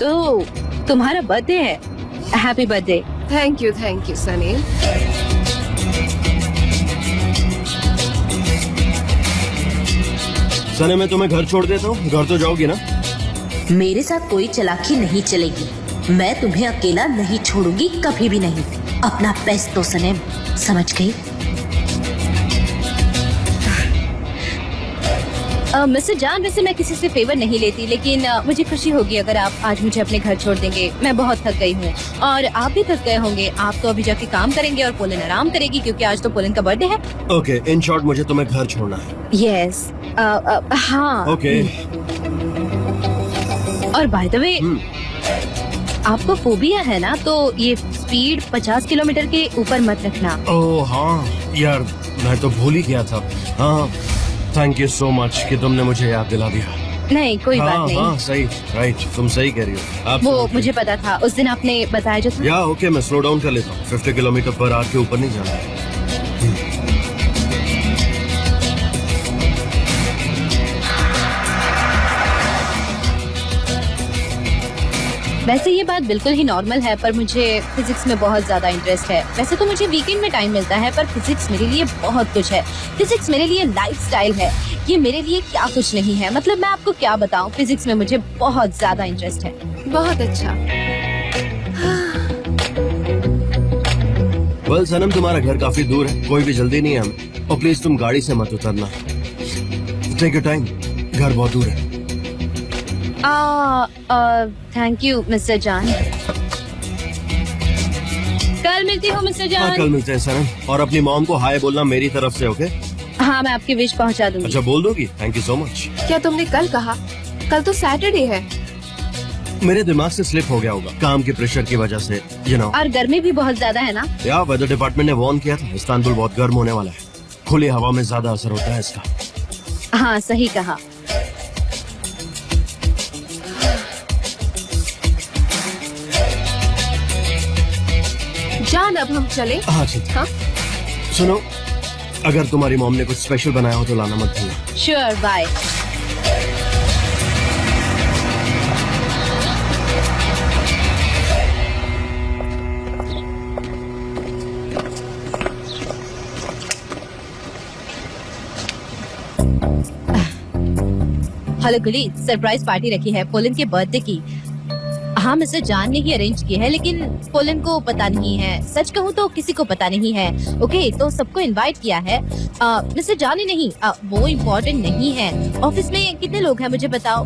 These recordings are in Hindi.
तो तुम्हारा बर्थडे है। Happy birthday. Thank you Sunny. Sunny, मैं तुम्हें घर छोड़ देता हूँ, घर तो जाओगी ना? मेरे साथ कोई चालाकी नहीं चलेगी। मैं तुम्हें अकेला नहीं छोड़ूंगी, कभी भी नहीं। अपना बेस्ट दो सनम, समझ गई? मिस्टर जान, वैसे मैं किसी से फेवर नहीं लेती, लेकिन मुझे खुशी होगी अगर आप आज मुझे अपने घर छोड़ देंगे। मैं बहुत थक गई हूँ और आप भी थक गए होंगे। आप तो अभी जाके काम करेंगे और पोलन आराम करेगी, क्योंकि आज तो पोलन का बर्थडे है। ओके, इन शॉर्ट मुझे तुम्हें घर छोड़ना है। यस। हाँ। ओके। और बाय द वे, आपको फोबिया है ना, तो ये स्पीड 50 किलोमीटर के ऊपर मत रखना। ओह हाँ यार, मैं तो भूल ही गया था। हाँ, थैंक यू सो मच कि तुमने मुझे याद दिला दिया। नहीं, कोई बात नहीं। हाँ, सही, राइट, तुम सही कह रही हो। वो मुझे पता था, उस दिन आपने बताया जो था। या ओके, मैं स्लो डाउन कर लेता हूँ। 50 किलोमीटर पर आवर के ऊपर नहीं जाना है। वैसे ये बात बिल्कुल ही नॉर्मल है, पर मुझे फिजिक्स में बहुत ज्यादा इंटरेस्ट है। वैसे तो मुझे वीकेंड में टाइम मिलता है, पर फिजिक्स मेरे लिए बहुत कुछ है। फिजिक्स मेरे लिए लाइफस्टाइल है। ये मेरे लिए क्या कुछ नहीं है। मतलब मैं आपको क्या बताऊं, फिजिक्स में मुझे बहुत ज्यादा इंटरेस्ट है। बहुत अच्छा। वेल सनम, तुम्हारा घर काफी दूर है, कोई भी जल्दी नहीं है हमें। और प्लीज तुम गाड़ी से मत उतरना। टेक योर टाइम, घर बहुत दूर है। थैंक यू मिस्टर जान। कल मिलती हूँ मिस्टर जान। हाँ, कल मिलते हैं सनम। और अपनी मॉम को हाय बोलना मेरी तरफ से, ओके? हाँ, मैं आपकी विश पहुँचा दूंगी। अच्छा, बोल दोगी? Thank you so much. क्या तुमने कल कहा? कल तो सैटरडे है। मेरे दिमाग से स्लिप हो गया होगा, काम के प्रेशर की वजह से, यू नो। और गर्मी भी बहुत ज्यादा है ना? या वेदर डिपार्टमेंट ने वार्न किया था, इस्तांबुल बहुत गर्म होने वाला है। खुली हवा में ज्यादा असर होता है इसका। हाँ, सही कहा। जान, अब हम चले? हाँ ठीक है। हाँ? सुनो, अगर तुम्हारी मॉम ने कुछ स्पेशल बनाया हो तो लाना मत भूलना। Sure, bye. हेलो गुली, सरप्राइज पार्टी रखी है पोलन के बर्थडे की। हाँ, मिस्टर जान ने ही अरेंज की है, लेकिन पोलन को पता नहीं है। सच कहूँ तो किसी को पता नहीं है। ओके, तो सबको इनवाइट किया है। मिस्टर जान ही नहीं, वो इम्पोर्टेंट नहीं है। ऑफिस में कितने लोग हैं मुझे बताओ।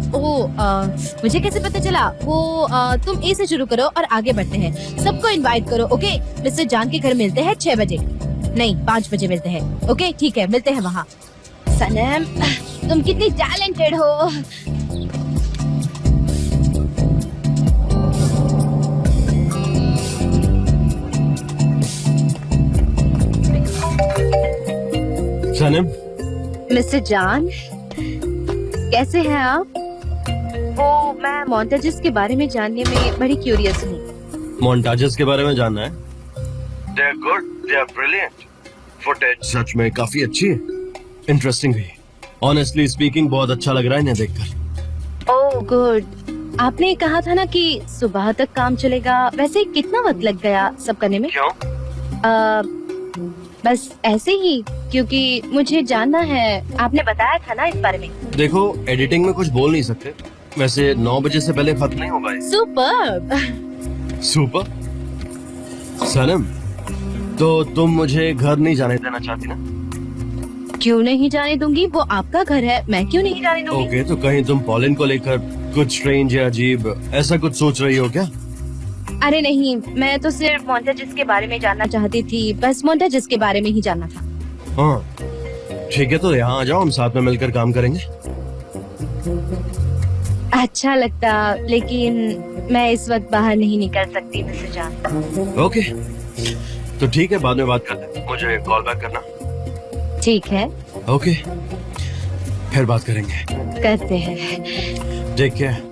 मुझे कैसे पता चला? वो तुम ए से शुरू करो और आगे बढ़ते हैं। सबको इनवाइट करो। ओके, मिस्टर जान के घर मिलते हैं 6 बजे, नहीं 5 बजे मिलते हैं। ओके ठीक है, मिलते हैं वहाँ। सनम, तुम कितनी टैलेंटेड हो। सनम, मिस्टर जान, कैसे हैं आप? वो मैं मॉन्टाजेस के बारे में जानने में बड़ी क्यूरियस हूँ। मोन्टाजेस के बारे में जानना है? They are good, they are brilliant. Footage सच में काफी अच्छी है, इंटरेस्टिंग भी। ऑनेस्टली स्पीकिंग बहुत अच्छा लग रहा है इन्हें देखकर। Oh good. आपने कहा था ना कि सुबह तक काम चलेगा। वैसे कितना वक्त लग गया सब करने में? क्यों? बस ऐसे ही, क्योंकि मुझे जानना है। आपने बताया था ना इस बारे में। देखो, एडिटिंग में कुछ बोल नहीं सकते। वैसे 9 बजे से पहले खत्म नहीं होगा। सुपर। सुपर। सनम, तो तुम मुझे घर नहीं जाने देना चाहती ना? क्यों नहीं जाने दूंगी? वो आपका घर है, मैं क्यों नहीं जाने दूंगी? ओके, तो कहीं तुम पॉलिन को लेकर कुछ स्ट्रेंज या अजीब ऐसा कुछ सोच रही हो क्या? अरे नहीं, मैं तो सिर्फ मॉन्टाजेस के बारे में जानना चाहती थी। बस मॉन्टाजेस के बारे में ही जानना था। हाँ ठीक है, तो यहाँ आ जाओ, हम साथ में मिलकर काम करेंगे। अच्छा लगता, लेकिन मैं इस वक्त बाहर नहीं निकल सकती मिस्टर जान। ओके, तो ठीक है, बाद में बात करते हैं। मुझे कॉल बैक करना। ठीक है, ओके, फिर बात करेंगे। करते हैं। Take care.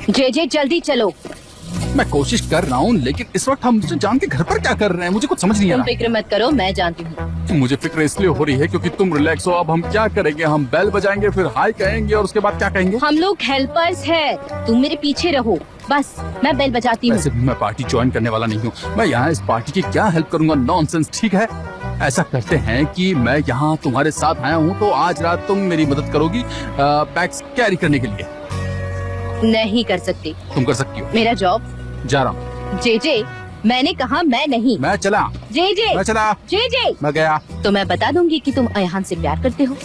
जे जल्दी चलो। मैं कोशिश कर रहा हूँ, लेकिन इस वक्त हम मुझे जान के घर पर क्या कर रहे हैं, मुझे कुछ समझ नहीं आ तुम रहा। फिक्र मत करो, मैं जानती हूँ। मुझे फिक्र इसलिए हो रही है क्योंकि तुम रिलैक्स हो। अब हम क्या करेंगे? हम बेल बजाएंगे, फिर हाय कहेंगे और उसके बाद क्या कहेंगे? हम लोग हेल्पर्स हैं, तुम मेरे पीछे रहो बस, मैं बेल बजाती हूँ। वैसे भी मैं पार्टी ज्वाइन करने वाला नहीं हूँ। मैं यहाँ इस पार्टी की क्या हेल्प करूंगा? नॉनसेंस। ठीक है, ऐसा करते हैं कि मैं यहाँ तुम्हारे साथ आया हूँ, तो आज रात तुम मेरी मदद करोगी बैग्स कैरी करने के लिए। नहीं कर सकती। तुम कर सकती हो। मेरा जॉब। जा रहा हूँ। जे मैंने कहा मैं नहीं। मैं चला। जे मैं चला। जे मैं गया। तो मैं बता दूंगी कि तुम अयहान से प्यार करते हो।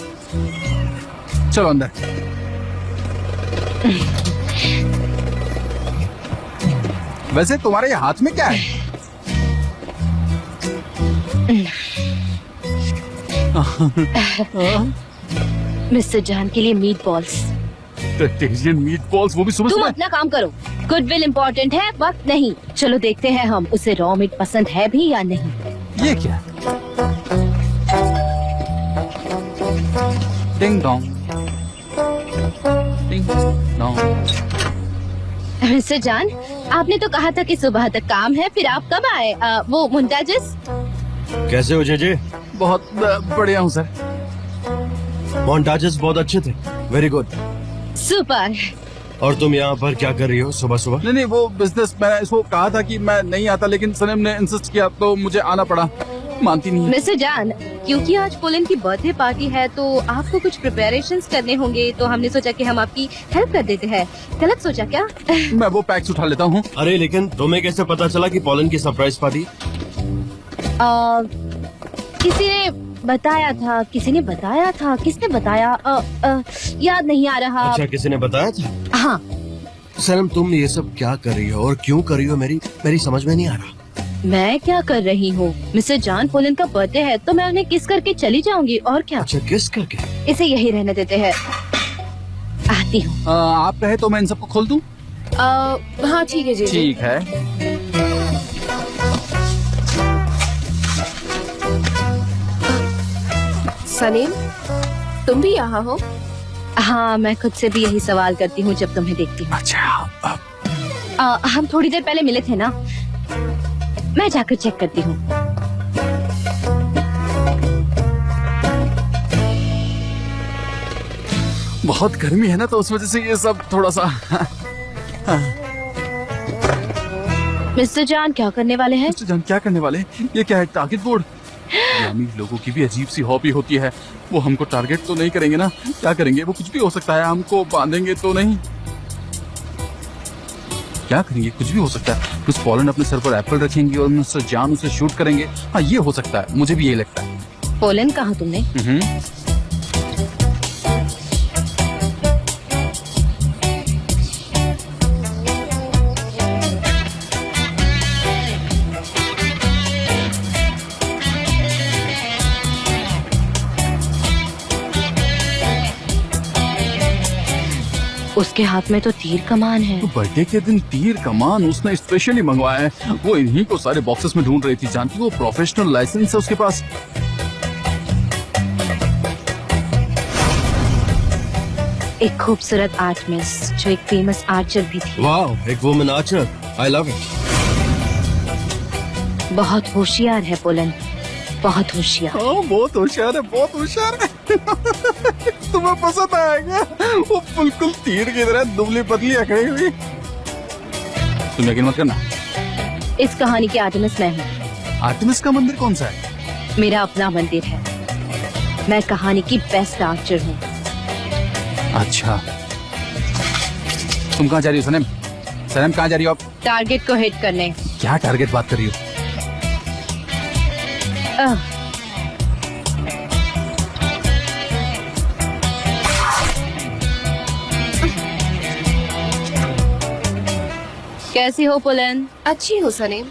चलो अंदर। वैसे तुम्हारे हाथ में क्या है? मिस्टर जान के लिए मीट बॉल्स। टेरियन मीट बॉल्स, वो भी सुबह तुम सुबह। अपना काम करो, गुडविल इम्पोर्टेंट है, वक्त नहीं। चलो देखते हैं हम उसे रॉ मीट पसंद है भी या नहीं। ये क्या? Ding dong ding dong. Mister जान, आपने तो कहा था कि सुबह तक काम है, फिर आप कब आए? वो मुंताजिस। कैसे हो जे? बहुत बढ़िया हूँ सर। मोन्टाजेस बहुत अच्छे थे, वेरी गुड। सुपर। और तुम यहाँ पर क्या कर रही हो सुबह सुबह? नहीं, वो बिजनेस, मैंने इसको कहा था कि मैं नहीं आता, लेकिन सनम ने इंसिस्ट किया तो मुझे आना पड़ा। मानती नहीं है। मिस्टर जान, क्योंकि आज पोलिन की बर्थडे पार्टी है तो आपको कुछ प्रिपरेशंस करने होंगे, तो हमने सोचा कि हम आपकी हेल्प कर देते हैं। गलत सोचा क्या? मैं वो पैक्स उठा लेता हूँ। अरे लेकिन तुम्हें कैसे पता चला कि पोलन की सरप्राइज पार्टी? किसी ने बताया था, किसने बताया? याद नहीं आ रहा। अच्छा, किसी ने बताया था? हाँ। सनम, तुम ये सब क्या कर रही हो और क्यों कर रही हो? मेरी समझ में नहीं आ रहा। मैं क्या कर रही हूँ? मिस्टर जान, पोलिन का बर्थडे है तो मैं उन्हें किस करके चली जाऊंगी, और क्या। अच्छा, किस करके? इसे यही रहने देते हैं, आती हूँ। आप कहे तो मैं इन सबको खोल दूँ? हाँ ठीक है जी। ठीक है। सनीम, तुम भी यहाँ हो? हाँ, मैं खुद से भी यही सवाल करती हूँ जब तुम्हें देखती हूँ। अच्छा, हम थोड़ी देर पहले मिले थे ना? मैं जाकर चेक करती हूँ। बहुत गर्मी है ना, तो उस वजह से ये सब थोड़ा सा। मिस्टर जान, क्या करने वाले हैं? मिस्टर जान, क्या करने वाले? ये क्या है? Target board? अमीर लोगों की भी अजीब सी हॉबी होती है। वो हमको टारगेट तो नहीं करेंगे ना? क्या करेंगे? वो कुछ भी हो सकता है। हमको बांधेंगे तो नहीं? क्या करेंगे? कुछ भी हो सकता है। मिस पोलन अपने सर पर एप्पल रखेंगी और मिस्टर जान उसे शूट करेंगे। हाँ, ये हो सकता है, मुझे भी यही लगता है। पोलन कहा तुमने? उसके हाथ में तो तीर कमान है। तो बर्थडे के दिन तीर कमान उसने स्पेशली मंगवाया है। वो इन्हीं को सारे बॉक्सेस में ढूंढ रही थी। जानती, वो प्रोफेशनल लाइसेंस है उसके पास। एक खूबसूरत आर्ट मिस जो एक फेमस आर्चर भी थी। वाह, एक women Archer, I love it. बहुत होशियार है पोलन, बहुत होशियार। हाँ, बहुत होशियार है, बहुत होशियार है। तुम्हें पसंद आएगा। वो बिल्कुल तीर की तरह दुबली पतली अकड़ी हुई। तुम यकीन मत करना, इस कहानी की आर्टेमिस मैं हूँ। आर्टेमिस का मंदिर कौन सा है? मेरा अपना मंदिर है। मैं कहानी की बेस्ट आर्चर हूँ। अच्छा, तुम कहाँ जा रही हो सनम? सनम, कहाँ जा रही हो आप? टारगेट को हिट करने। क्या टारगेट बात कर रही हो? कैसी हो पोलन? अच्छी हो सनीम।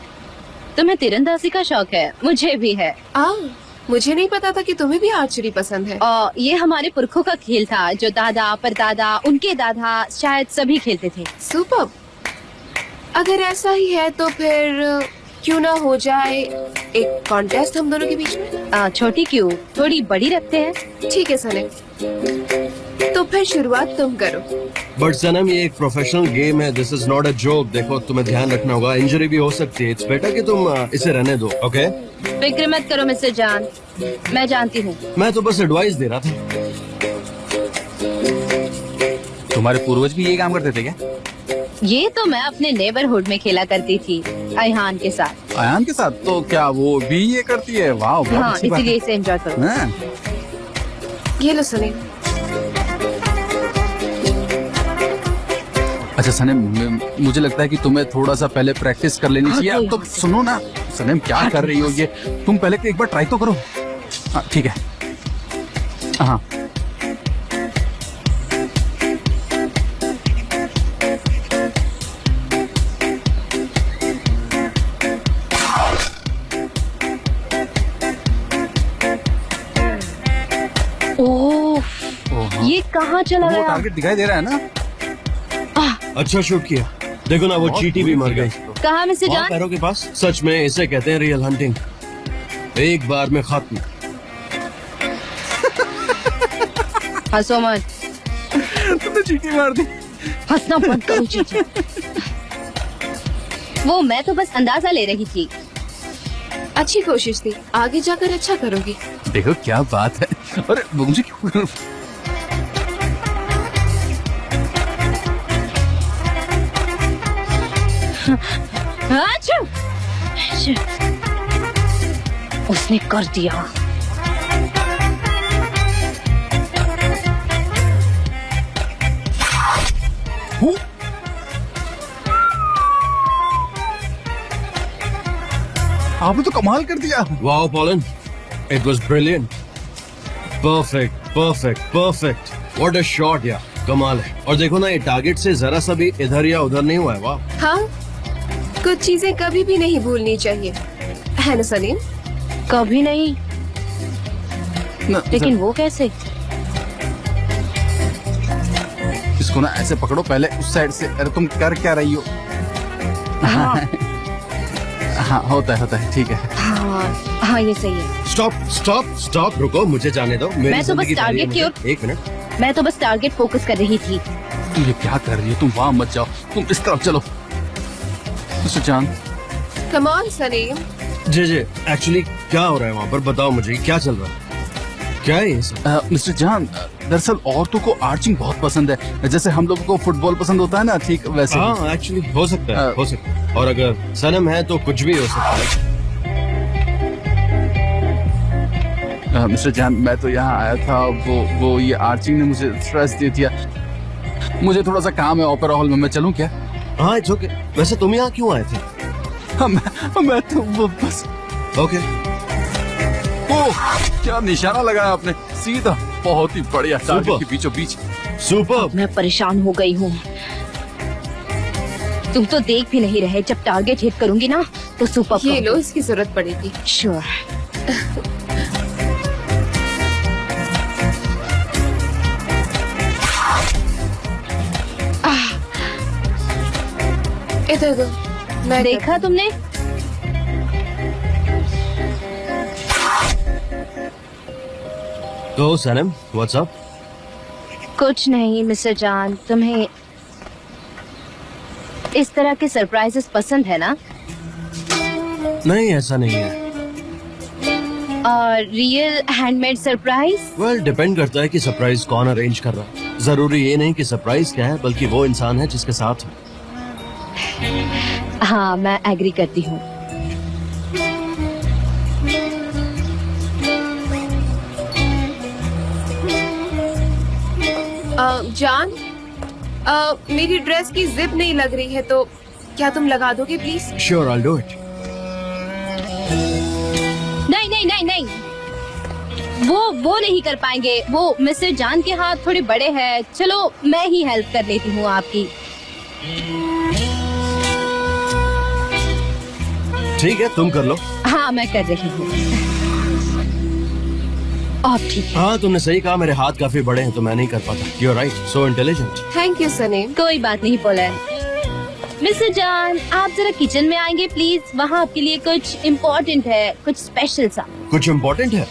तुम्हें तीरंदाजी का शौक है? मुझे भी है। मुझे नहीं पता था कि तुम्हें भी आर्चरी पसंद है। ये हमारे पुरखों का खेल था, जो दादा, परदादा, उनके दादा शायद सभी खेलते थे। सुपर्ब। अगर ऐसा ही है तो फिर क्यों ना हो जाए एक कॉन्टेस्ट हम दोनों के बीच में? छोटी क्यों, थोड़ी बड़ी रखते हैं। ठीक है सनीम। तो फिर शुरुआत तुम करो। बट सनम ये एक प्रोफेशनल गेम है, this is not a joke. देखो तुम्हें ध्यान रखना होगा, इंजरी भी हो सकती है। इट्स बेटर कि तुम इसे रहने दो, ओके? फिक्र मत करो मिस्टर जान, मैं जानती हूँ। मैं तो बस एडवाइस दे रहा था। तुम्हारे पूर्वज भी ये काम करते थे क्या? ये तो मैं अपने नेबरहुड में खेला करती थी अयहान के साथ। अयान के साथ? तो क्या वो भी ये करती है? वाह, बहुत हाँ, अच्छी बात इसीलिए है। इसे एंजॉय करो। हाँ। ये लो सनीम। अच्छा सनम, मुझे लगता है कि तुम्हें थोड़ा सा पहले प्रैक्टिस कर लेनी चाहिए। अब तो सुनो ना सनम, क्या कर रही हो ये? तुम पहले एक बार ट्राई तो करो। हाँ, ठीक है। हाँ, ओह, ये कहाँ चला वो गया? टारगेट दिखाई दे रहा है ना? अच्छा शूट किया। देखो ना वो बहुत चींटी भी मर गई। कहाँ मिस्टर वहाँ जान? पैरों के पास। सच में इसे कहते हैं रियल हंटिंग। एक बार में खत्म। हंसो मत, तुमने चींटी मार दी। हंसना बंद करो चीची। वो मैं तो बस अंदाजा ले रही थी। अच्छी कोशिश थी, आगे जाकर अच्छा करोगी। देखो क्या बात है। अरे मुझे क्यों? अच्छा, उसने कर दिया। आपने तो कमाल कर दिया। Wow pollen, it was brilliant. Perfect perfect perfect. What a shot यार, कमाल है। और देखो ना ये टारगेट से जरा सा भी इधर या उधर नहीं हुआ है। वाह। हाँ, कुछ चीजें कभी भी नहीं भूलनी चाहिए, है ना सलीम? कभी नहीं, लेकिन वो कैसे? इसको ना ऐसे पकड़ो पहले उस साइड से। अरे तुम कर क्या रही हो? हाँ, हाँ, होता है, ठीक है। हाँ, हाँ, ये सही है। स्टॉप स्टॉप स्टॉप, रुको, मुझे जाने दो। मेरी मैं तो बस जिंदगी टारगेट पहले की है ओर- मुझे। एक मिनट। मैं तो बस टारगेट फोकस कर रही थी। तुम ये क्या कर रही हो? तुम वहां मत जाओ, तुम इस तरफ चलो। Mister Chand, come on Salim. जी एक्चुअली क्या हो रहा है वहाँ पर, बताओ मुझे क्या चल रहा है, क्या है ये सब? मिस्टर जान, दरअसल औरतों को आर्चिंग बहुत पसंद है, जैसे हम लोगों को फुटबॉल पसंद होता है ना, ठीक वैसे ही। हाँ एक्चुअली हो सकता है, हो सकता है। और अगर सनम है तो कुछ भी हो सकता है। मिस्टर जान, मैं तो यहाँ आया था, वो ये आर्चिंग ने मुझे स्ट्रेस दे दिया। मुझे थोड़ा सा काम है ओपेरा हॉल में, मैं चलूं क्या? हाँ इट्स ओके। वैसे तुम यहाँ क्यों आए थे? हाँ, मैं तो वो बस। ओके। ओह, क्या निशाना लगाया आपने, सीधा, बहुत ही बढ़िया, टारगेट सुपर। के बीचों बीच। सुपर। मैं परेशान हो गई हूँ। तुम तो देख भी नहीं रहे, जब टारगेट हिट करूंगी ना तो सुपर। ये लो, इसकी जरूरत पड़ेगी। श्योर। इधर दो, मैं देखा तुमने? तो सनम व्हाट्स अप? कुछ नहीं मिस्टर जान, तुम्हें इस तरह के सरप्राइजेस पसंद है ना? नहीं ऐसा नहीं है। और real handmade surprise? Well depend करता है कि सरप्राइज कौन अरेंज कर रहा है। जरूरी ये नहीं कि सरप्राइज क्या है, बल्कि वो इंसान है जिसके साथ है। हाँ, मैं एग्री करती हूँ। जान, मेरी ड्रेस की जिप नहीं लग रही है, तो क्या तुम लगा दोगे please? Sure I do it. नहीं नहीं नहीं नहीं, वो नहीं कर पाएंगे। वो मिस्टर जान के हाथ थोड़े बड़े हैं। चलो मैं ही हेल्प कर लेती हूँ आपकी। ठीक है तुम कर लो। हाँ मैं कर रही हूँ। आप ठीक है? हाँ तुमने सही कहा, मेरे हाथ काफी बड़े हैं तो मैं नहीं कर पाता। You are right, so intelligent. Thank you Sanam. कोई बात नहीं पोलन। मिस्टर जान, आप जरा किचन में आएंगे प्लीज? वहाँ आपके लिए कुछ इम्पोर्टेंट है, कुछ स्पेशल सा। कुछ इम्पोर्टेंट है?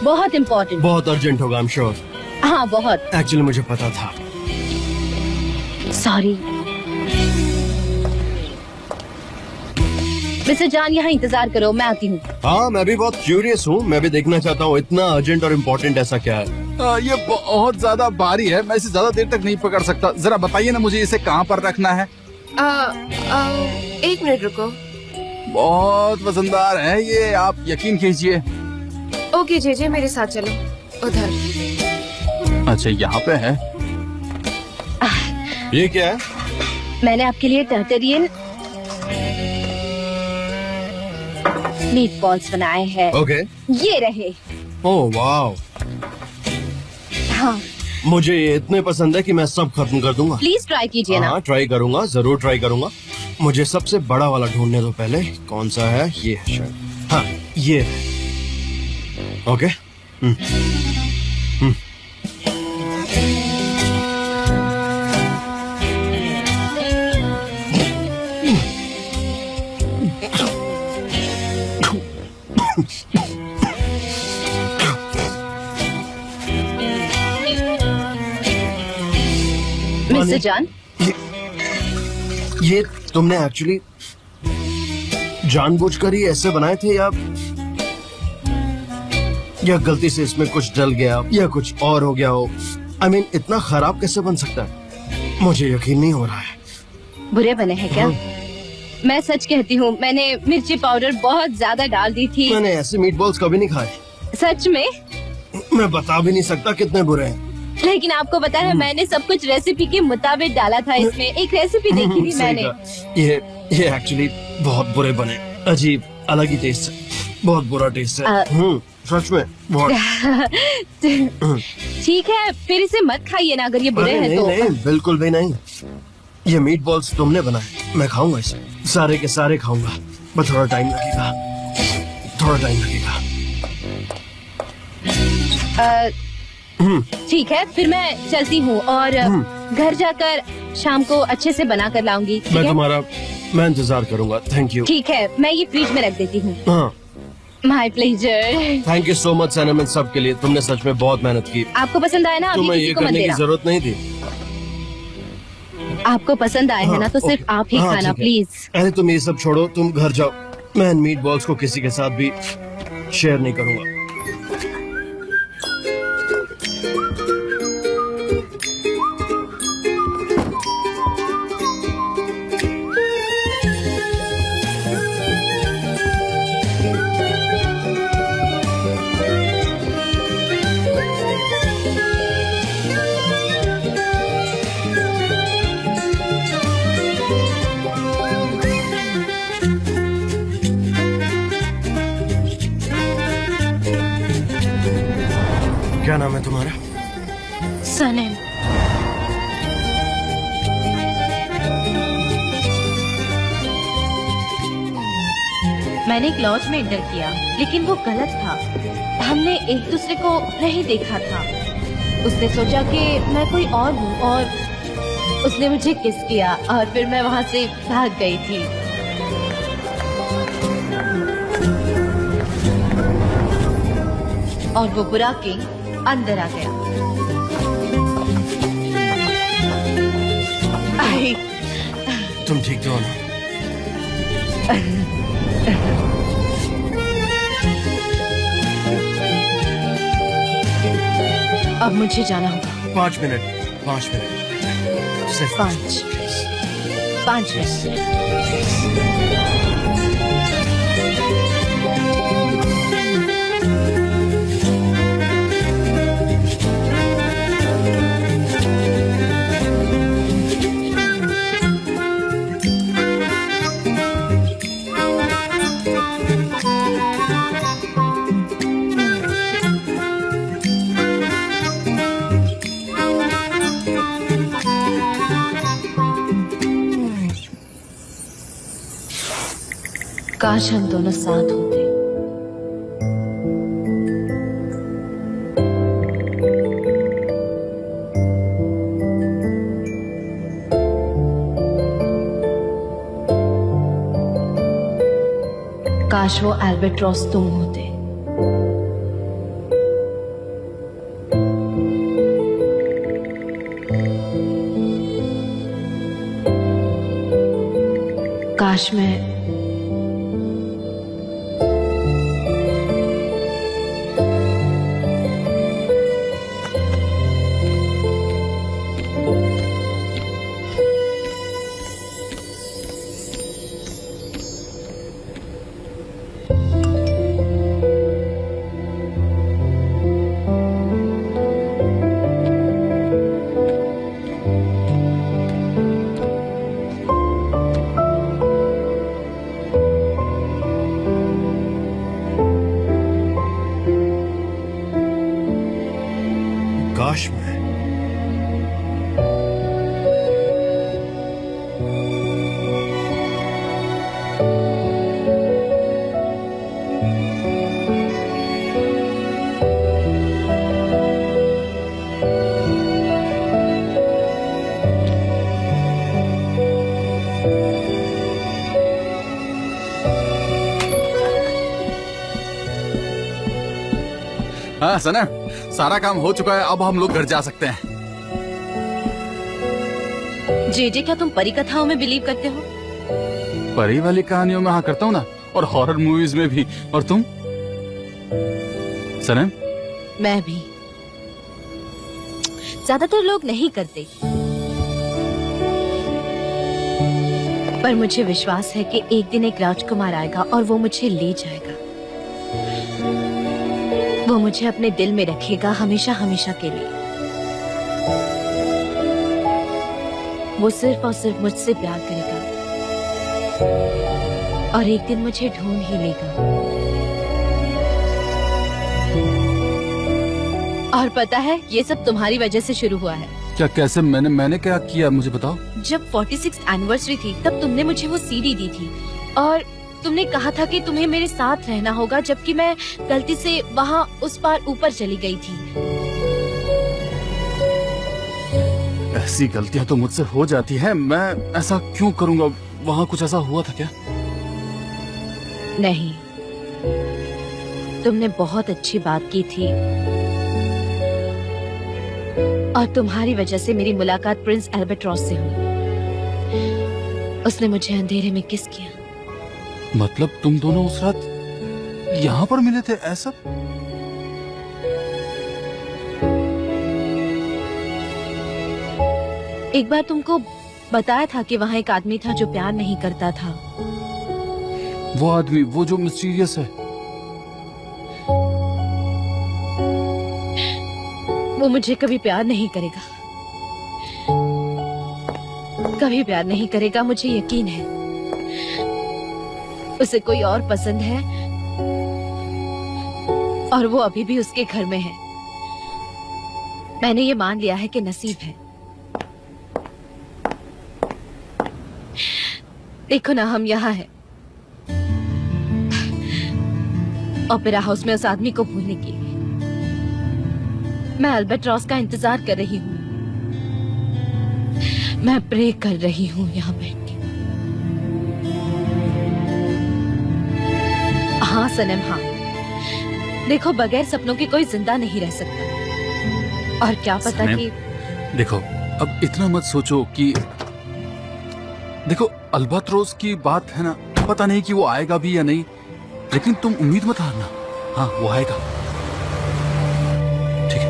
बहुत इम्पोर्टेंट। बहुत अर्जेंट होगा आई एम श्योर। हाँ बहुत। एक्चुअली मुझे पता था। सॉरी। मिस्टर जान यहाँ इंतजार करो, मैं आती हूँ। हाँ मैं भी बहुत क्यूरियस हूँ, मैं भी देखना चाहता हूँ इतना अर्जेंट और इम्पोर्टेंट ऐसा क्या है। ये बहुत ज्यादा भारी है, मैं इसे ज्यादा देर तक नहीं पकड़ सकता। जरा बताइए ना मुझे इसे कहाँ पर रखना है। एक मिनट रुको। बहुत वजनदार है ये, आप यकीन कीजिए। ओके जेजे मेरे साथ चलो उधर। अच्छा यहाँ पे है। ये क्या है? मैंने आपके लिए टर्टरियन मीट बॉल्स बनाए हैं। ओके। ये रहे। ओह वाओ, हाँ मुझे ये इतने पसंद है कि मैं सब खत्म कर दूंगा। प्लीज ट्राई कीजिए ना। हाँ ट्राई करूंगा, जरूर ट्राई करूंगा। मुझे सबसे बड़ा वाला ढूंढने दो पहले। कौन सा है? ये है शायद। हाँ ये है। ओके। मिस्टर जान, ये तुमने एक्चुअली जानबूझकर ही ऐसे बनाए थे या गलती से इसमें कुछ डल गया या कुछ और हो गया हो? I mean, इतना खराब कैसे बन सकता है? मुझे यकीन नहीं हो रहा है। बुरे बने हैं क्या? मैं सच कहती हूँ, मैंने मिर्ची पाउडर बहुत ज्यादा डाल दी थी। मैंने ऐसे मीट बॉल्स कभी नहीं खाए। सच में? मैं बता भी नहीं सकता कितने बुरे हैं। लेकिन आपको पता है मैंने सब कुछ रेसिपी के मुताबिक डाला था इसमें। एक रेसिपी देखी थी सही मैंने। कहा। ये एक्चुअली बहुत बुरे बने, अजीब अलग ही टेस्ट है, बहुत बुरा टेस्ट है। सच में बहुत। ठीक है फिर इसे मत खाइए ना अगर ये बुरे अरे हैं नहीं, तो। नहीं बिल्कुल भी नहीं। ये मीट बॉल्स तुमने बनाए, मैं खाऊंगा इसे, सारे के सारे खाऊंगा, बस थोड़ा टाइम लगेगा, थोड़ा टाइम लगेगा। ठीक है फिर मैं चलती हूँ और घर जाकर शाम को अच्छे से बना कर लाऊंगी। ठीक है? मैं इंतजार करूंगा। Thank you. ठीक है मैं ये फ्रिज में रख देती हूँ। हाँ my pleasure. Thank you so much Sanam, इन सब के लिए। तुमने सच में बहुत मेहनत की। आपको पसंद आया ना? अभी तुम्हें किसी ये को मत करने की देना। जरूरत नहीं थी। आपको पसंद आया है ना तो हाँ, सिर्फ ओके। आप ही हाँ, खाना ठीक है। प्लीज। अरे तुम ये सब छोड़ो, तुम घर जाओ। मैं इन मीट बॉल्स को किसी के साथ भी शेयर नहीं करूंगा। क्या नाम है तुम्हारा? सनम। मैंने एक लॉज में एंटर किया लेकिन वो गलत था। हमने एक दूसरे को नहीं देखा था। उसने सोचा कि मैं कोई और हूँ और उसने मुझे किस किया और फिर मैं वहाँ से भाग गई थी। और वो बुरा किंग अंदर आ गया। आई, तुम ठीक तो हो ना? अब मुझे जाना होगा। 5 मिनट, 5 मिनट, सिर्फ 5 मिनट। काश हम दोनों साथ होते। काश वो एल्बेट्रॉस तुम होते। काश मैं काश मैं हाँ सनम, सारा काम हो चुका है, अब हम लोग घर जा सकते हैं। जेजे, क्या तुम परी कथाओं में बिलीव करते हो? परी वाली कहानियों में हाँ करता हूँ ना, और हॉरर मूवीज में भी। और तुम सनम? मैं भी। ज्यादातर लोग नहीं करते, पर मुझे विश्वास है कि एक दिन एक राजकुमार आएगा और वो मुझे ले जाएगा। वो मुझे अपने दिल में रखेगा हमेशा हमेशा के लिए। वो सिर्फ और सिर्फ मुझसे प्यार करेगा और एक दिन मुझे ढूंढ ही लेगा। और पता है, ये सब तुम्हारी वजह से शुरू हुआ है। क्या? कैसे? मैंने क्या किया, मुझे बताओ। जब 46th एनिवर्सरी थी तब तुमने मुझे वो सीडी दी थी और तुमने कहा था कि तुम्हें मेरे साथ रहना होगा, जबकि मैं गलती से वहाँ उस पार ऊपर चली गई थी। ऐसी गलतियां तो मुझसे हो जाती है, मैं ऐसा क्यों करूंगा? वहाँ कुछ ऐसा हुआ था क्या? नहीं, तुमने बहुत अच्छी बात की थी और तुम्हारी वजह से मेरी मुलाकात प्रिंस एल्बेट्रॉस से हुई। उसने मुझे अंधेरे में किस किया। मतलब तुम दोनों उस रात यहाँ पर मिले थे? ऐसा? एक बार तुमको बताया था कि वहाँ एक आदमी था जो प्यार नहीं करता था। वो आदमी, वो जो मिस्टीरियस है? वो मुझे कभी प्यार नहीं करेगा, कभी प्यार नहीं करेगा, मुझे यकीन है। उसे कोई और पसंद है और वो अभी भी उसके घर में है। मैंने ये मान लिया है कि नसीब है। देखो ना, हम यहाँ हैं ओपेरा हाउस में उस आदमी को भूलने के लिए। मैं एल्बेट्रॉस का इंतजार कर रही हूँ। मैं प्रे कर रही हूँ यहाँ बैठ के। हाँ सनम, हाँ। देखो, बगैर सपनों के कोई जिंदा नहीं रह सकता। और क्या पता कि देखो, अब इतना मत सोचो कि देखो, अल्बाट्रोस की बात है ना, पता नहीं कि वो आएगा भी या नहीं, लेकिन तुम उम्मीद मत हारना। हाँ, वो आएगा। ठीक है।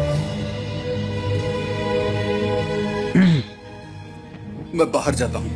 मैं बाहर जाता हूँ।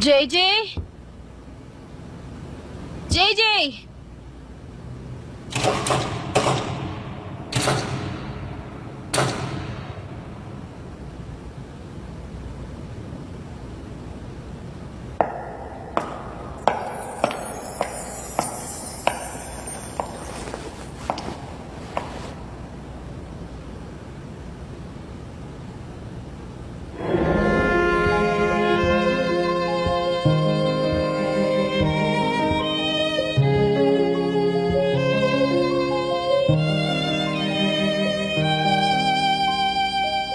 जय जय जय जय।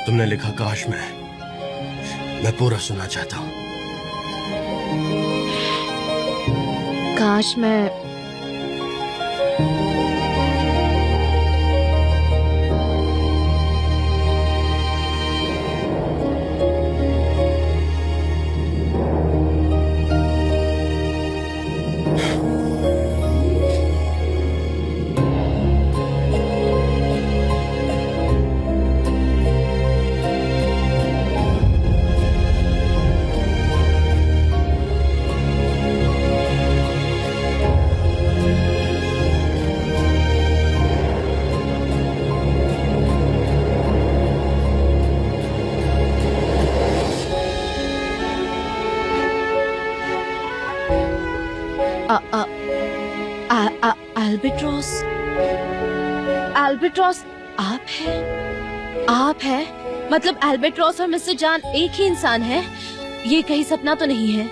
तुमने लिखा काश मैं पूरा सुनना चाहता हूँ। काश मैं एल्बेट्रॉस एल्बेट्रॉस आप हैं मतलब एल्बेट्रॉस और मिस्टर जान एक ही इंसान है। ये कहीं सपना तो नहीं है।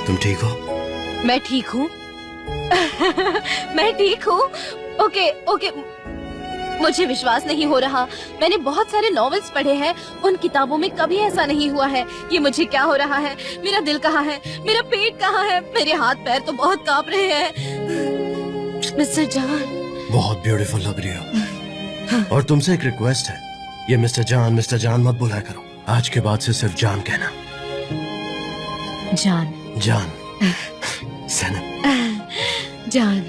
तुम ठीक हो? मैं ठीक हूँ। मैं ठीक हूँ। ओके ओके मुझे विश्वास नहीं हो रहा। मैंने बहुत सारे नॉवेल्स पढ़े हैं, उन किताबों में कभी ऐसा नहीं हुआ है। ये मुझे क्या हो रहा है? मेरा दिल कहाँ है? मेरा पेट कहाँ है? मेरे हाथ पैर तो बहुत कांप रहे हैं। मिस्टर जान बहुत ब्यूटीफुल लग रही हो। और तुमसे एक रिक्वेस्ट है, ये मिस्टर जान मत बुलाया करो। आज के बाद से सिर्फ जान कहना। जान सनम जान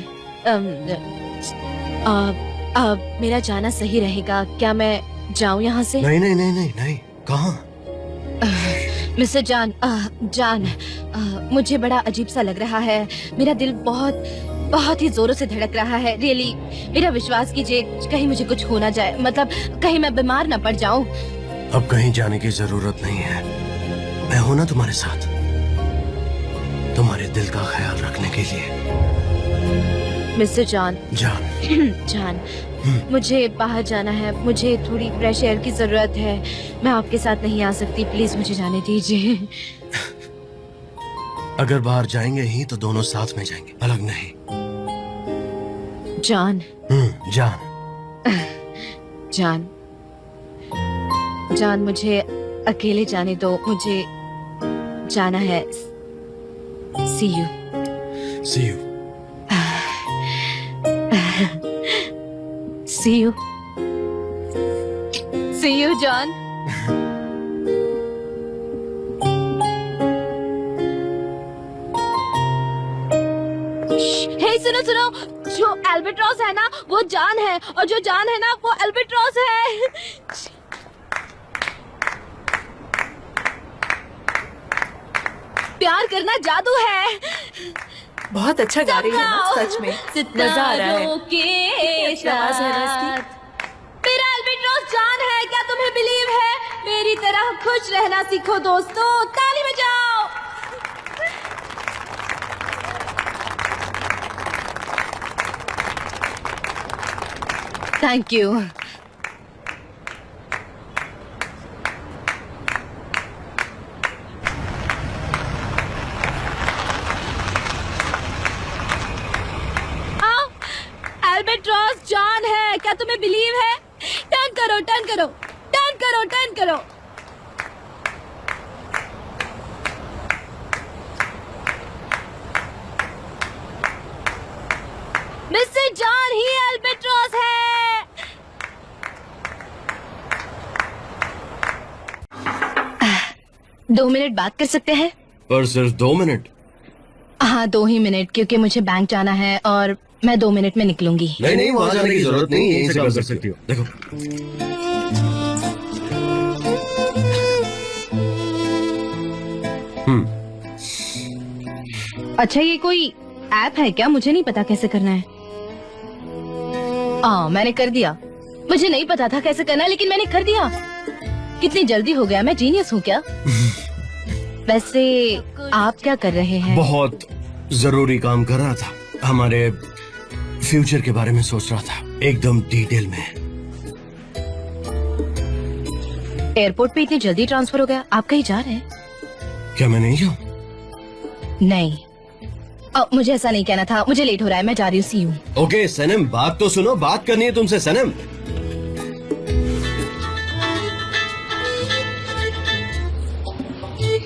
मेरा जाना सही रहेगा क्या? मैं जाऊं यहाँ से? नहीं कहाँ? मिस्टर जान मुझे बड़ा अजीब सा लग रहा है। मेरा दिल बहुत ही जोरों से धड़क रहा है। रियली मेरा विश्वास कीजिए, कहीं मुझे कुछ हो ना जाए, मतलब कहीं मैं बीमार ना पड़ जाऊं। अब कहीं जाने की जरूरत नहीं है, मैं हूं ना तुम्हारे साथ, तुम्हारे दिल का ख्याल रखने के लिए। मिस्टर जान जान मुझे बाहर जाना है, मुझे थोड़ी फ्रेश एयर की जरूरत है। मैं आपके साथ नहीं आ सकती, प्लीज मुझे जाने दीजिए। अगर बाहर जाएंगे ही तो दोनों साथ में जाएंगे, अलग नहीं। जान मुझे अकेले जाने दो, मुझे जाना है। See you जान। हे सुनो, जो एल्बेट्रॉस है ना वो जान है, और जो जान है ना वो एल्बेट्रॉस है। प्यार करना जादू है। बहुत अच्छा गा रही है ना, सच में मजा आ रहा है। कितनी आवाज है ना इसकी। मेरा एल्बेट्रॉस जान है, क्या तुम्हें बिलीव है? मेरी तरह खुश रहना सीखो दोस्तों, ताली बजाओ। Thank you. एल्बेट्रॉस जान है, क्या तुम्हें बिलीव है? टर्न करो। मिस्टर जान ही एल्बेट्रॉस है। 2 मिनट बात कर सकते हैं? पर सिर्फ 2 मिनट? हाँ 2 ही मिनट, क्योंकि मुझे बैंक जाना है और मैं 2 मिनट में निकलूंगी। नहीं वहाँ जाने की जरूरत नहीं, यहीं से काम कर सकती हो। देखो अच्छा, ये कोई ऐप है क्या? मुझे नहीं पता कैसे करना है। मैंने कर दिया। मुझे नहीं पता था कैसे करना है, लेकिन मैंने कर दिया। कितनी जल्दी हो गया, मैं जीनियस हूँ क्या? वैसे आप क्या कर रहे हैं? बहुत जरूरी काम कर रहा था, हमारे फ्यूचर के बारे में सोच रहा था, एकदम डिटेल में। एयरपोर्ट पे इतनी जल्दी ट्रांसफर हो गया? आप कहीं जा रहे हैं? क्या मैं नहीं जाऊँ? नहीं, मुझे ऐसा नहीं कहना था। मुझे लेट हो रहा है, मैं जा रही हूँ। सी यू। ओके सनम, बात तो सुनो, बात करनी है तुमसे सनम।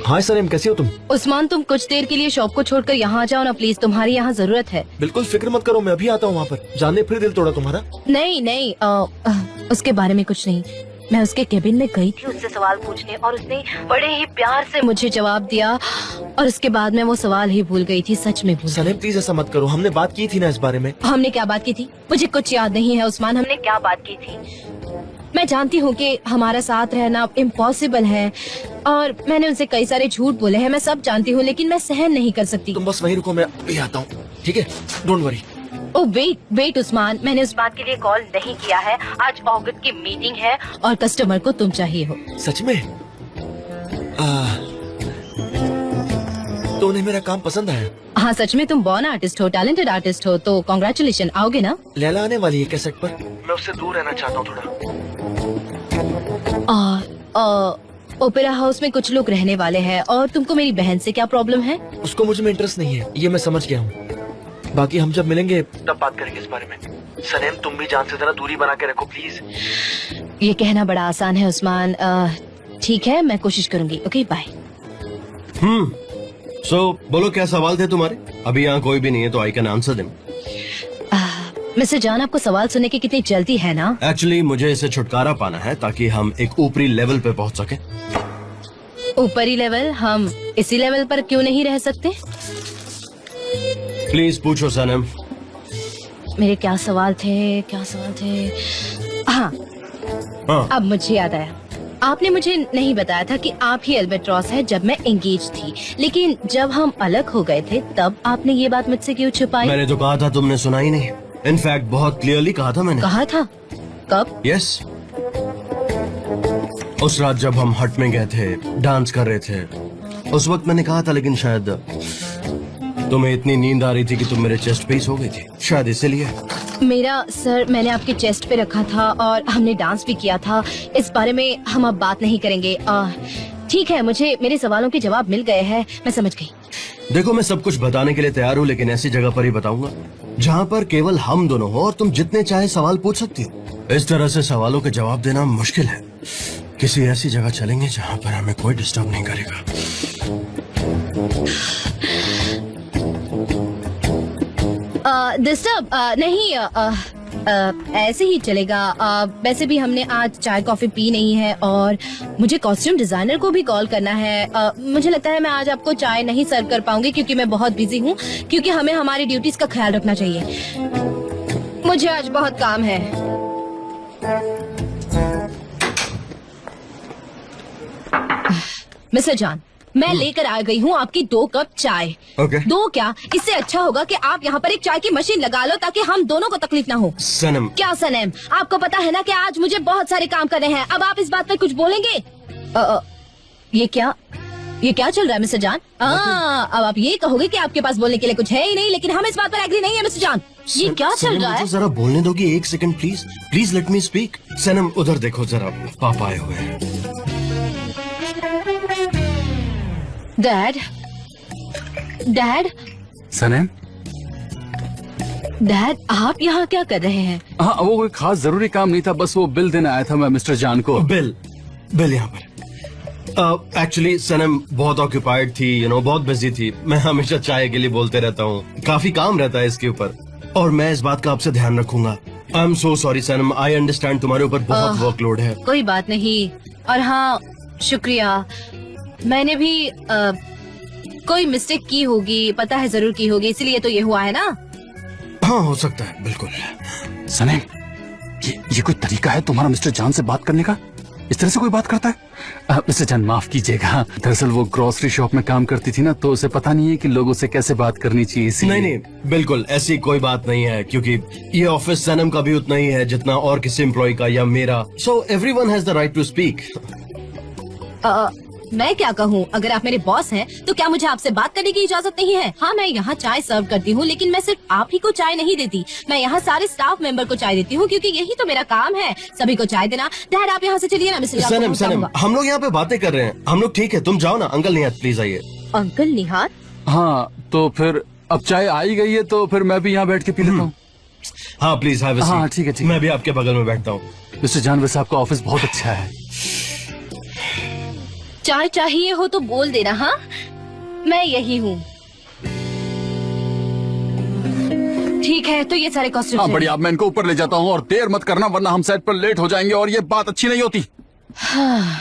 हाय सनम, कैसी हो तुम? उस्मान, तुम कुछ देर के लिए शॉप को छोड़कर यहाँ आ जाओ ना प्लीज, तुम्हारी यहाँ जरूरत है। बिल्कुल फिक्र मत करो, मैं अभी आता हूँ वहाँ पर। जानने फिर दिल तोड़ा तुम्हारा? नहीं नहीं, उसके बारे में कुछ नहीं। मैं उसके केबिन में गई थी उससे सवाल पूछने, और उसने बड़े ही प्यार से मुझे जवाब दिया, और उसके बाद मैं वो सवाल ही भूल गई थी। सच में भूल गई। सनम प्लीज ऐसा मत करो, हमने बात की थी ना इस बारे में। हमने क्या बात की थी? मुझे कुछ याद नहीं है उस्मान, हमने क्या बात की थी? मैं जानती हूँ कि हमारा साथ रहना इम्पॉसिबल है, और मैंने उनसे कई सारे झूठ बोले हैं, मैं सब जानती हूँ, लेकिन मैं सहन नहीं कर सकती। तुम बस वहीं रुको, मैं अभी आता हूँ, ठीक है? Don't worry. Oh wait Usman, मैंने उस बात के लिए कॉल नहीं किया है। आज ऑगस्ट की मीटिंग है और कस्टमर को तुम चाहिए हो। सच में? तो उन्हें मेरा काम पसंद आया? हाँ सच में, तुम बॉर्न आर्टिस्ट हो, टैलेंटेड आर्टिस्ट हो, तो कॉन्ग्रेचुलेशन। आओगे ना? लैला आने वाली है कैसेट पर, मैं उससे दूर रहना चाहता हूँ थोड़ा। ओपेरा हाउस में कुछ लोग रहने वाले हैं, और तुमको मेरी बहन से क्या प्रॉब्लम है? उसको मुझ में इंटरेस्ट नहीं है, ये मैं समझ गया हूँ। बाकी हम जब मिलेंगे तब बात करेंगे इस बारे में। सनम तुम भी जान से जरा दूरी बना के रखो प्लीज। ये कहना बड़ा आसान है उस्मान। ठीक है, मैं कोशिश करूंगी। Okay bye. सो बोलो, क्या सवाल थे तुम्हारे? अभी यहाँ कोई भी नहीं है तो I can answer them. Mister जान, आपको सवाल सुनने की कितनी जल्दी है ना? एक्चुअली मुझे इसे छुटकारा पाना है ताकि हम एक ऊपरी लेवल पे पहुँच सके। ऊपरी लेवल? हम इसी लेवल पर क्यों नहीं रह सकते? प्लीज पूछो सनम। मेरे क्या सवाल थे? हाँ, अब मुझे याद आया। आपने मुझे नहीं बताया था कि आप ही अल्बाट्रॉस है जब मैं एंगेज थी, लेकिन जब हम अलग हो गए थे तब आपने ये बात मुझसे क्यों छुपाई? मैंने जो कहा था तुमने सुना ही नहीं। इनफैक्ट बहुत क्लियरली कहा था मैंने। कहा था? कब? यस, उस रात जब हम हट में गए थे, डांस कर रहे थे, उस वक्त मैंने कहा था, लेकिन शायद तुम्हें इतनी नींद आ रही थी कि तुम मेरे चेस्ट पे ही सो गई थी, शायद इसीलिए। मेरा सर मैंने आपके चेस्ट पे रखा था और हमने डांस भी किया था। इस बारे में हम अब बात नहीं करेंगे। ठीक है, मुझे मेरे सवालों के जवाब मिल गए हैं, मैं समझ गई। देखो, मैं सब कुछ बताने के लिए तैयार हूँ, लेकिन ऐसी जगह पर ही बताऊंगा जहाँ पर केवल हम दोनों हो और तुम जितने चाहे सवाल पूछ सकती हो। इस तरह से सवालों के जवाब देना मुश्किल है। किसी ऐसी जगह चलेंगे जहाँ पर हमें कोई डिस्टर्ब नहीं करेगा। डिस्टर्ब नहीं, ऐसे ही चलेगा। वैसे भी हमने आज चाय कॉफी पी नहीं है, और मुझे कॉस्ट्यूम डिजाइनर को भी कॉल करना है। मुझे लगता है मैं आज आपको चाय नहीं सर्व कर पाऊंगी क्योंकि मैं बहुत बिजी हूँ, क्योंकि हमें हमारी ड्यूटीज का ख्याल रखना चाहिए। मुझे आज बहुत काम है। मिस्टर जान, मैं लेकर आ गई हूँ आपकी 2 कप चाय। Okay. 2 क्या, इससे अच्छा होगा कि आप यहाँ पर एक चाय की मशीन लगा लो ताकि हम दोनों को तकलीफ ना हो। सनम, क्या सनम? आपको पता है ना कि आज मुझे बहुत सारे काम करने हैं। अब आप इस बात पर कुछ बोलेंगे? ये क्या चल रहा है मिस्टर जान? अब आप ये कहोगे कि आपके पास बोलने के लिए कुछ है ही नहीं, लेकिन हम इस बात पर एग्री नहीं है मिस्टर जान। ये क्या चल रहा है? मुझे जरा बोलने दोगी? 1 second please, please let me speak. Sanam उधर देखो जरा, पापा आए हुए हैं। डैड, सनम, डैड आप यहाँ क्या कर रहे हैं? हाँ, वो कोई खास जरूरी काम नहीं था, बस वो बिल देने आया था मैं मिस्टर जान को। बिल यहाँ पर। एक्चुअली सनम बहुत ऑक्यूपाइड थी, बहुत बिजी थी। मैं हमेशा चाय के लिए बोलते रहता हूँ, काफी काम रहता है इसके ऊपर, और मैं इस बात का आपसे ध्यान रखूंगा। I am so sorry Sanam, I understand तुम्हारे ऊपर बहुत वर्कलोड है। कोई बात नहीं। और हाँ, शुक्रिया। मैंने भी कोई मिस्टेक की होगी, पता है जरूर की होगी, इसलिए तो ये हुआ है ना। हाँ, हो सकता है, बिल्कुल। सनम, ये कोई तरीका है तुम्हारा मिस्टर जान से बात करने का? इस तरह से कोई बात करता है? मिस्टर जान माफ कीजिएगा, दरअसल वो ग्रोसरी शॉप में काम करती थी ना, तो उसे पता नहीं है कि लोगों से कैसे बात करनी चाहिए, इसीलिए। नहीं बिल्कुल ऐसी कोई बात नहीं है, क्योंकि ये ऑफिस सनम का भी उतना ही है जितना और किसी एम्प्लॉय का या मेरा। So everyone has the right to speak. मैं क्या कहूँ, अगर आप मेरे बॉस हैं तो क्या मुझे आपसे बात करने की इजाजत नहीं है? हाँ, मैं यहाँ चाय सर्व करती हूँ, लेकिन मैं सिर्फ आप ही को चाय नहीं देती, मैं यहाँ सारे स्टाफ मेंबर को चाय देती हूँ, क्योंकि यही तो मेरा काम है, सभी को चाय देना। डैड आप यहाँ से चलिए ना, मिस्टर सनम सनम हम लोग यहाँ पे बातें कर रहे हैं, हम लोग ठीक है, तुम जाओ ना। अंकल निहात प्लीज आइए। अंकल निहात? हाँ तो फिर अब चाय आई गई है तो फिर मैं भी यहाँ बैठ के पी लेता हूँ। हाँ प्लीज हैव अ सीट। हाँ ठीक है। मैं भी आपके बगल में बैठता हूँ। मिस्टर जान वैसे आपका ऑफिस बहुत अच्छा है। चाय चाहिए हो तो बोल देना। हाँ, मैं यही हूँ। ठीक है, तो ये सारे कॉस्ट्यूम। हाँ बढ़िया, मैं इनको ऊपर ले जाता हूँ और देर मत करना वरना हम सेट पर लेट हो जाएंगे और ये बात अच्छी नहीं होती। हाँ।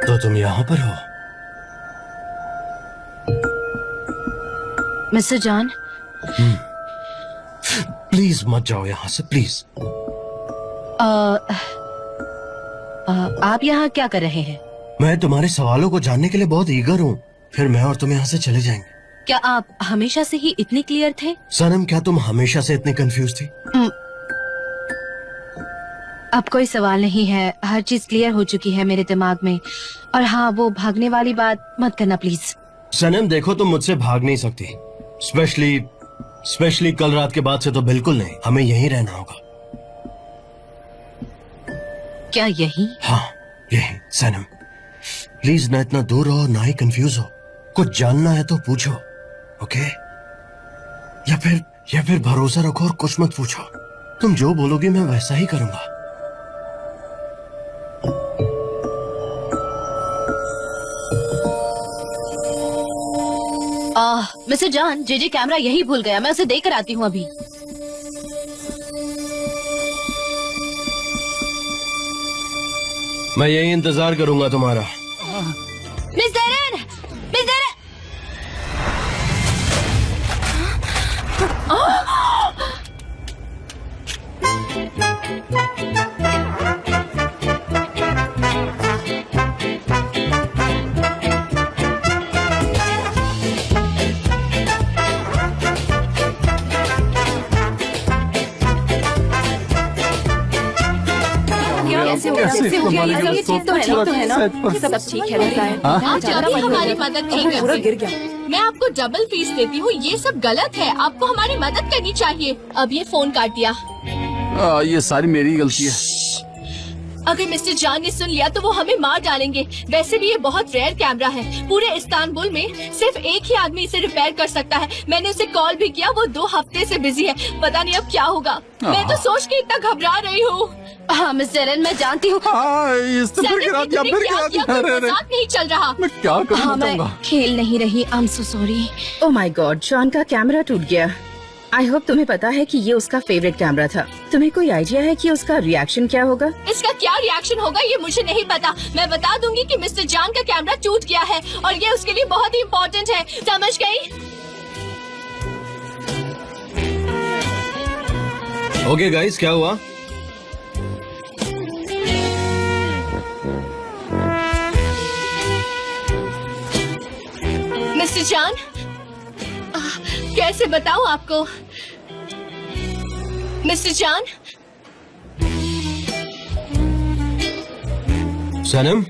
तो तुम यहाँ पर हो? मिस्टर जॉन, प्लीज मत जाओ यहाँ से, प्लीज। आप यहाँ क्या कर रहे हैं? मैं तुम्हारे सवालों को जानने के लिए बहुत ईगर हूँ, फिर मैं और तुम यहाँ से चले जाएंगे। क्या आप हमेशा से ही इतने क्लियर थे? सनम क्या तुम हमेशा से इतनी कंफ्यूज थी? अब कोई सवाल नहीं है, हर चीज क्लियर हो चुकी है मेरे दिमाग में। और हाँ, वो भागने वाली बात मत करना प्लीज। सनम देखो, तुम मुझसे भाग नहीं सकती, स्पेशली कल रात के बाद से तो बिल्कुल नहीं। हमें यहीं रहना होगा। क्या यही? हाँ यही। सनम प्लीज ना इतना दूर हो ना ही कंफ्यूज हो, कुछ जानना है तो पूछो, ओके? या फिर भरोसा रखो और कुछ मत पूछो। तुम जो बोलोगी मैं वैसा ही करूंगा। मिस्टर जॉन, जेजे कैमरा यही भूल गया, मैं उसे देकर आती हूँ अभी। मैं यही इंतजार करूंगा तुम्हारा। Miss Darren! Miss Darren! सब ठीक है ना? आप जब भी हमारी मदद नहीं करते, गिर गया। मैं आपको डबल फीस देती हूँ, ये सब गलत है, आपको हमारी मदद करनी चाहिए। अब ये फोन काट दिया। ये सारी मेरी गलती है। अगर मिस्टर जॉन ने सुन लिया तो वो हमें मार डालेंगे। वैसे भी ये बहुत रेयर कैमरा है, पूरे इस्तांबुल में सिर्फ एक ही आदमी इसे रिपेयर कर सकता है। मैंने उसे कॉल भी किया, वो 2 हफ्ते से बिजी है, पता नहीं अब क्या होगा। मैं तो सोच के इतना घबरा रही हूँ। हाँ मिस डेरेन, मैं जानती हूँ मजाक नहीं चल रहा। मैं क्या करूँ? हाँ, मैं खेल नहीं रही। I am so sorry. Oh my God, John का कैमरा टूट गया। आई होप तुम्हें पता है कि ये उसका फेवरेट कैमरा था। तुम्हें कोई आइडिया है कि उसका रिएक्शन क्या होगा? इसका क्या रिएक्शन होगा ये मुझे नहीं पता। मैं बता दूंगी कि मिस्टर जॉन का कैमरा टूट गया है और ये उसके लिए बहुत ही इम्पोर्टेंट है, समझ गई? ओके गाइस, क्या हुआ? मिस्टर जॉन, कैसे बताऊं आपको? Mister John. Sanam,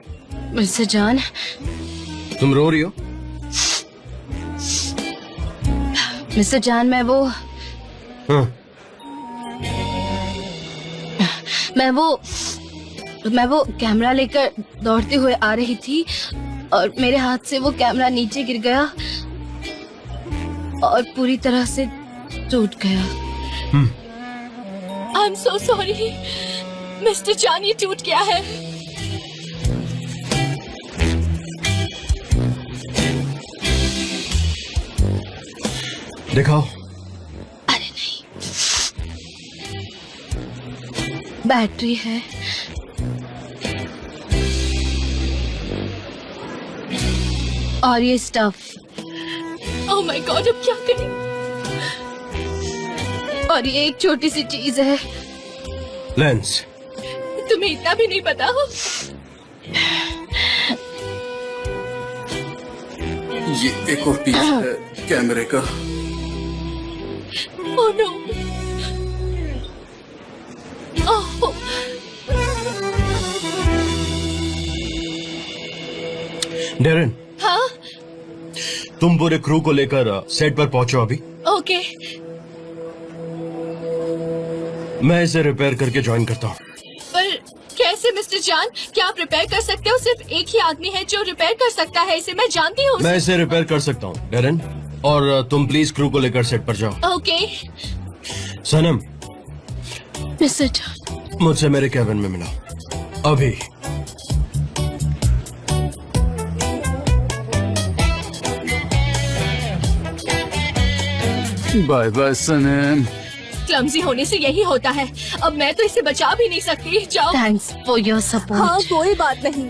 mister John, तुम रो रही हो? मिस्टर जॉन, मैं वो कैमरा लेकर दौड़ते हुए आ रही थी और मेरे हाथ से वो कैमरा नीचे गिर गया और पूरी तरह से टूट गया। I am so sorry mister John, ये टूट गया है। दिखाओ। अरे नहीं, बैटरी है। और ये स्टफ ओह माय गॉड, अब क्या करें? और ये एक छोटी सी चीज है, लेंस। तुम्हें इतना भी नहीं पता हो? ये एक और पीस है कैमरे का। Oh no. ओह, डेरेन, हाँ, तुम पूरे क्रू को लेकर सेट पर पहुंचो अभी। ओके। मैं इसे रिपेयर करके ज्वाइन करता हूँ। पर कैसे मिस्टर जान? क्या आप रिपेयर कर सकते हो? सिर्फ एक ही आदमी है जो रिपेयर कर सकता है इसे, मैं जानती हूँ। मैं इसे रिपेयर कर सकता हूँ डेरेन, और तुम प्लीज क्रू को लेकर सेट पर जाओ। ओके। सनम, मिस्टर जान, मुझसे मेरे कैबिन में मिलो अभी। बाय बाय सनम। क्लमजी होने से यही होता है। अब मैं तो इसे बचा भी नहीं सकती। जाओ। Thanks for your support. हाँ, कोई बात नहीं।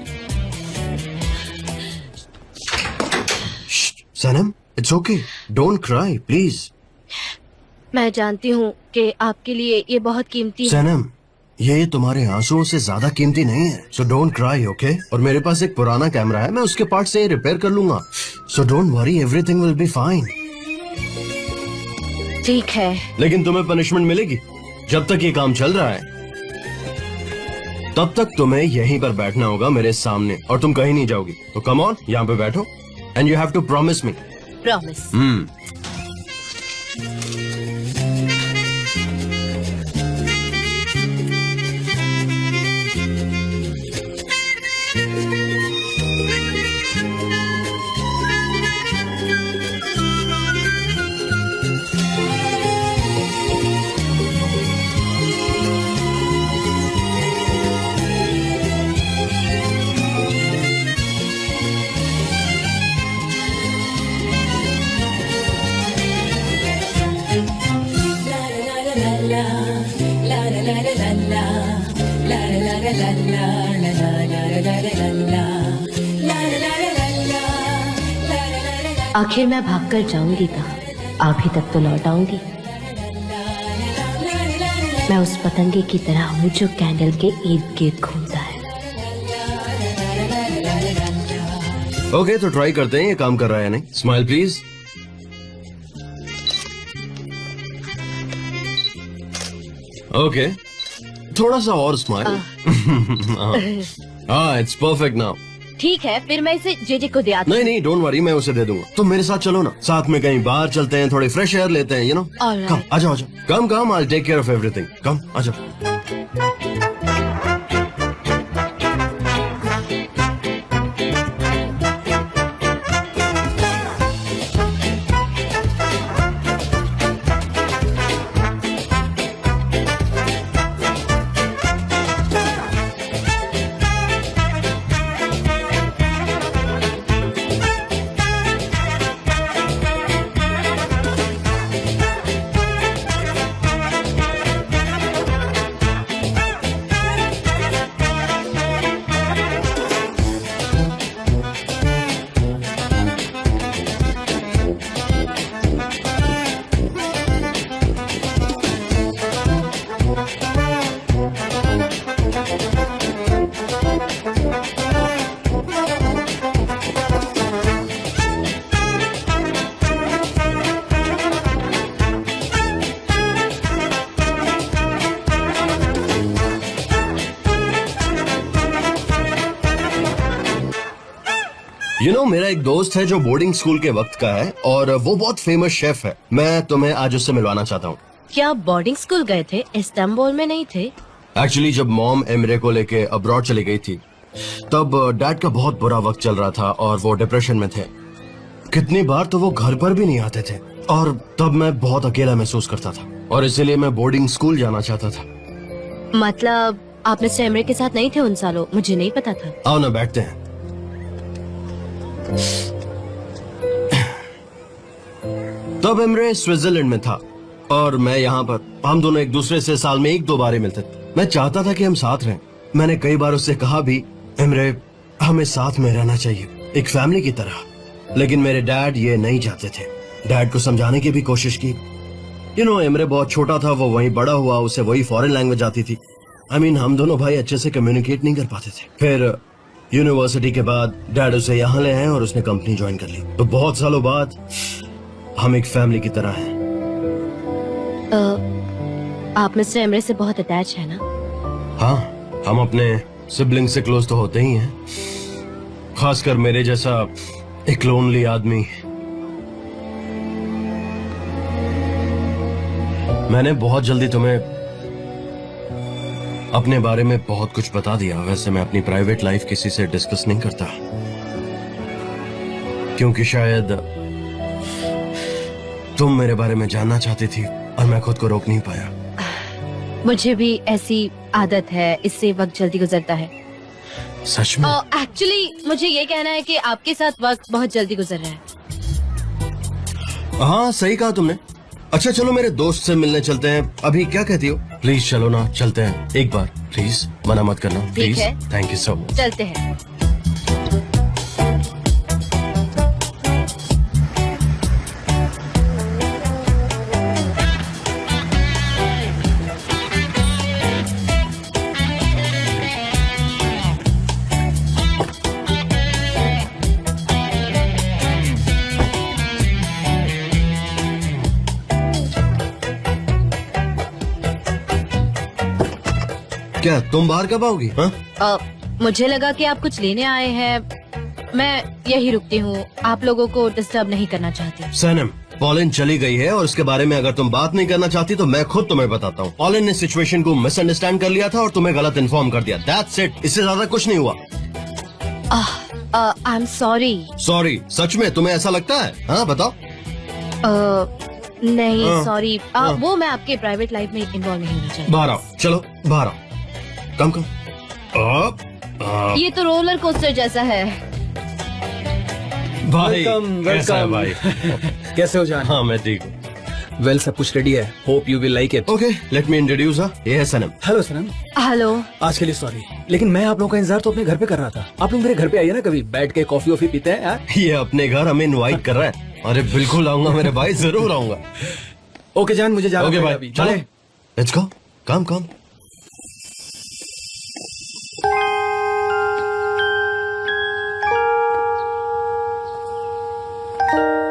Sanam, it's okay, don't cry please. मैं जानती हूँ कि आपके लिए ये बहुत कीमती है। सनम, ये तुम्हारे आंसुओं से ज्यादा कीमती नहीं है, सो डोंट क्राई, ओके? और मेरे पास एक पुराना कैमरा है, मैं उसके पार्ट से रिपेयर कर लूंगा, so don't worry, everything will be fine. ठीक है, लेकिन तुम्हें पनिशमेंट मिलेगी। जब तक ये काम चल रहा है तब तक तुम्हें यहीं पर बैठना होगा मेरे सामने, और तुम कहीं नहीं जाओगी। तो कम ऑन, यहाँ पे बैठो and you have to promise me. Promise. आखिर मैं भागकर जाऊंगी कहाँ? अभी तक तो लौट आऊंगी। मैं उस पतंगे की तरह हूँ जो कैंडल के इर्द गिर्द घूमता है। ओके, तो ट्राई करते हैं ये काम कर रहा है नहीं। Smile please. ओके, थोड़ा सा और स्माइल। हाँ, इट्स परफेक्ट नाउ। ठीक है, फिर मैं इसे जेजे को दे आती नहीं नहीं, डोंट वरी, मैं उसे दे दूंगा। तुम मेरे साथ चलो ना, साथ में कहीं बाहर चलते हैं, थोड़ी फ्रेश एयर लेते हैं, यू नो। Alright. कम, आ जाओ, आ जाओ। Come come, I take care of everything. Come, आ जाओ। यू नो, मेरा एक दोस्त है जो बोर्डिंग स्कूल के वक्त का है, और वो बहुत फेमस शेफ है। मैं तुम्हें आज उससे मिलवाना चाहता हूँ। क्या आप बोर्डिंग स्कूल गए थे? इस्तांबुल में नहीं थे? एक्चुअली जब मॉम एमरे को लेके अब्रॉड चली गई थी, तब डैड का बहुत बुरा वक्त चल रहा था और वो डिप्रेशन में थे। कितनी बार तो वो घर पर भी नहीं आते थे, और तब मैं बहुत अकेला महसूस करता था, और इसीलिए मैं बोर्डिंग स्कूल जाना चाहता था। मतलब आप मिस्टर एमरे के साथ नहीं थे उन सालों? मुझे नहीं पता था। आओ ना, बैठते हैं। तब एमरे स्विट्जरलैंड में था और मैं यहाँ पर। हम दोनों एक दूसरे से साल में 1-2 बार ही मिलते थे। मैं चाहता था कि हम साथ रहें। मैंने कई बार उससे कहा भी, एमरे हमें साथ में रहना चाहिए, एक फैमिली की तरह। लेकिन मेरे डैड ये नहीं चाहते थे। डैड को समझाने की भी कोशिश की। यू नो इमरे बहुत छोटा था, वो वहीं बड़ा हुआ, उसे वही फॉरेन लैंग्वेज आती थी। आई मीन हम दोनों भाई अच्छे से कम्युनिकेट नहीं कर पाते थे। फिर यूनिवर्सिटी के बाद डैड उसे यहाँ ले आए और उसने कंपनी ज्वाइन कर ली। तो बहुत सालों बाद हम एक फैमिली की तरह हैं। आप मिस्टर एमरे से बहुत अटैच है ना? हाँ, हम अपने सिबलिंग से क्लोज तो होते ही हैं, खासकर मेरे जैसा एक लोनली आदमी। मैंने बहुत जल्दी तुम्हें अपने बारे में बहुत कुछ बता दिया। वैसे मैं अपनी प्राइवेट लाइफ किसी से डिस्कस नहीं करता, क्योंकि शायद तुम मेरे बारे में जानना चाहती थी और मैं खुद को रोक नहीं पाया। मुझे भी ऐसी आदत है, इससे वक्त जल्दी गुजरता है। सच में? एक्चुअली मुझे ये कहना है कि आपके साथ वक्त बहुत जल्दी गुजर रहा है। हाँ सही कहा तुमने। अच्छा चलो मेरे दोस्त से मिलने चलते हैं, अभी क्या कहती हो? प्लीज चलो ना, चलते हैं एक बार, प्लीज मना मत करना प्लीज। है। Thank you so much. चलते हैं। क्या तुम बाहर कब आओगी? हाँ? मुझे लगा कि आप कुछ लेने आए हैं, मैं यही रुकती हूँ। आप लोगों को डिस्टर्ब नहीं करना चाहती। सनम, पॉलिन चली गई है और उसके बारे में अगर तुम बात नहीं करना चाहती तो मैं खुद तुम्हें बताता हूँ। पॉलिन ने सिचुएशन को मिसअंडरस्टैंड कर लिया था और तुम्हें गलत इन्फॉर्म कर दिया। दैट्स इट, इससे ज्यादा कुछ नहीं हुआ। I am sorry. सॉरी? सच में तुम्हें ऐसा लगता है? हाँ बताओ। नहीं सॉरी, वो मैं आपके प्राइवेट लाइफ में इन्वॉल्व नहीं होना चाहती। बाहर आओ, चलो बाहर आओ। कम कम। ये तो रोलर कोस्टर जैसा है। भाई वेलकम कैसा है भाई? कैसे हो जान? हाँ मैं ठीक हूँ। वेल सब कुछ रेडी है, hope you will like it. Okay let me introduce हर। ये है सनम। हेलो सनम। हेलो। आज के लिए सॉरी, लेकिन मैं आप लोगों का इंतजार तो अपने घर पे कर रहा था। आप लोग मेरे घर पे आइए ना, कभी बैठ के कॉफी वॉफी पीते हैं यार। ये अपने घर हमें इनवाइट कर रहा है। अरे बिल्कुल आऊंगा मेरे भाई, जरूर आऊंगा। ओके जान, मुझे जाना ओके पड़ेगा भाई, अभी। चलो चले। Let's go. Come come.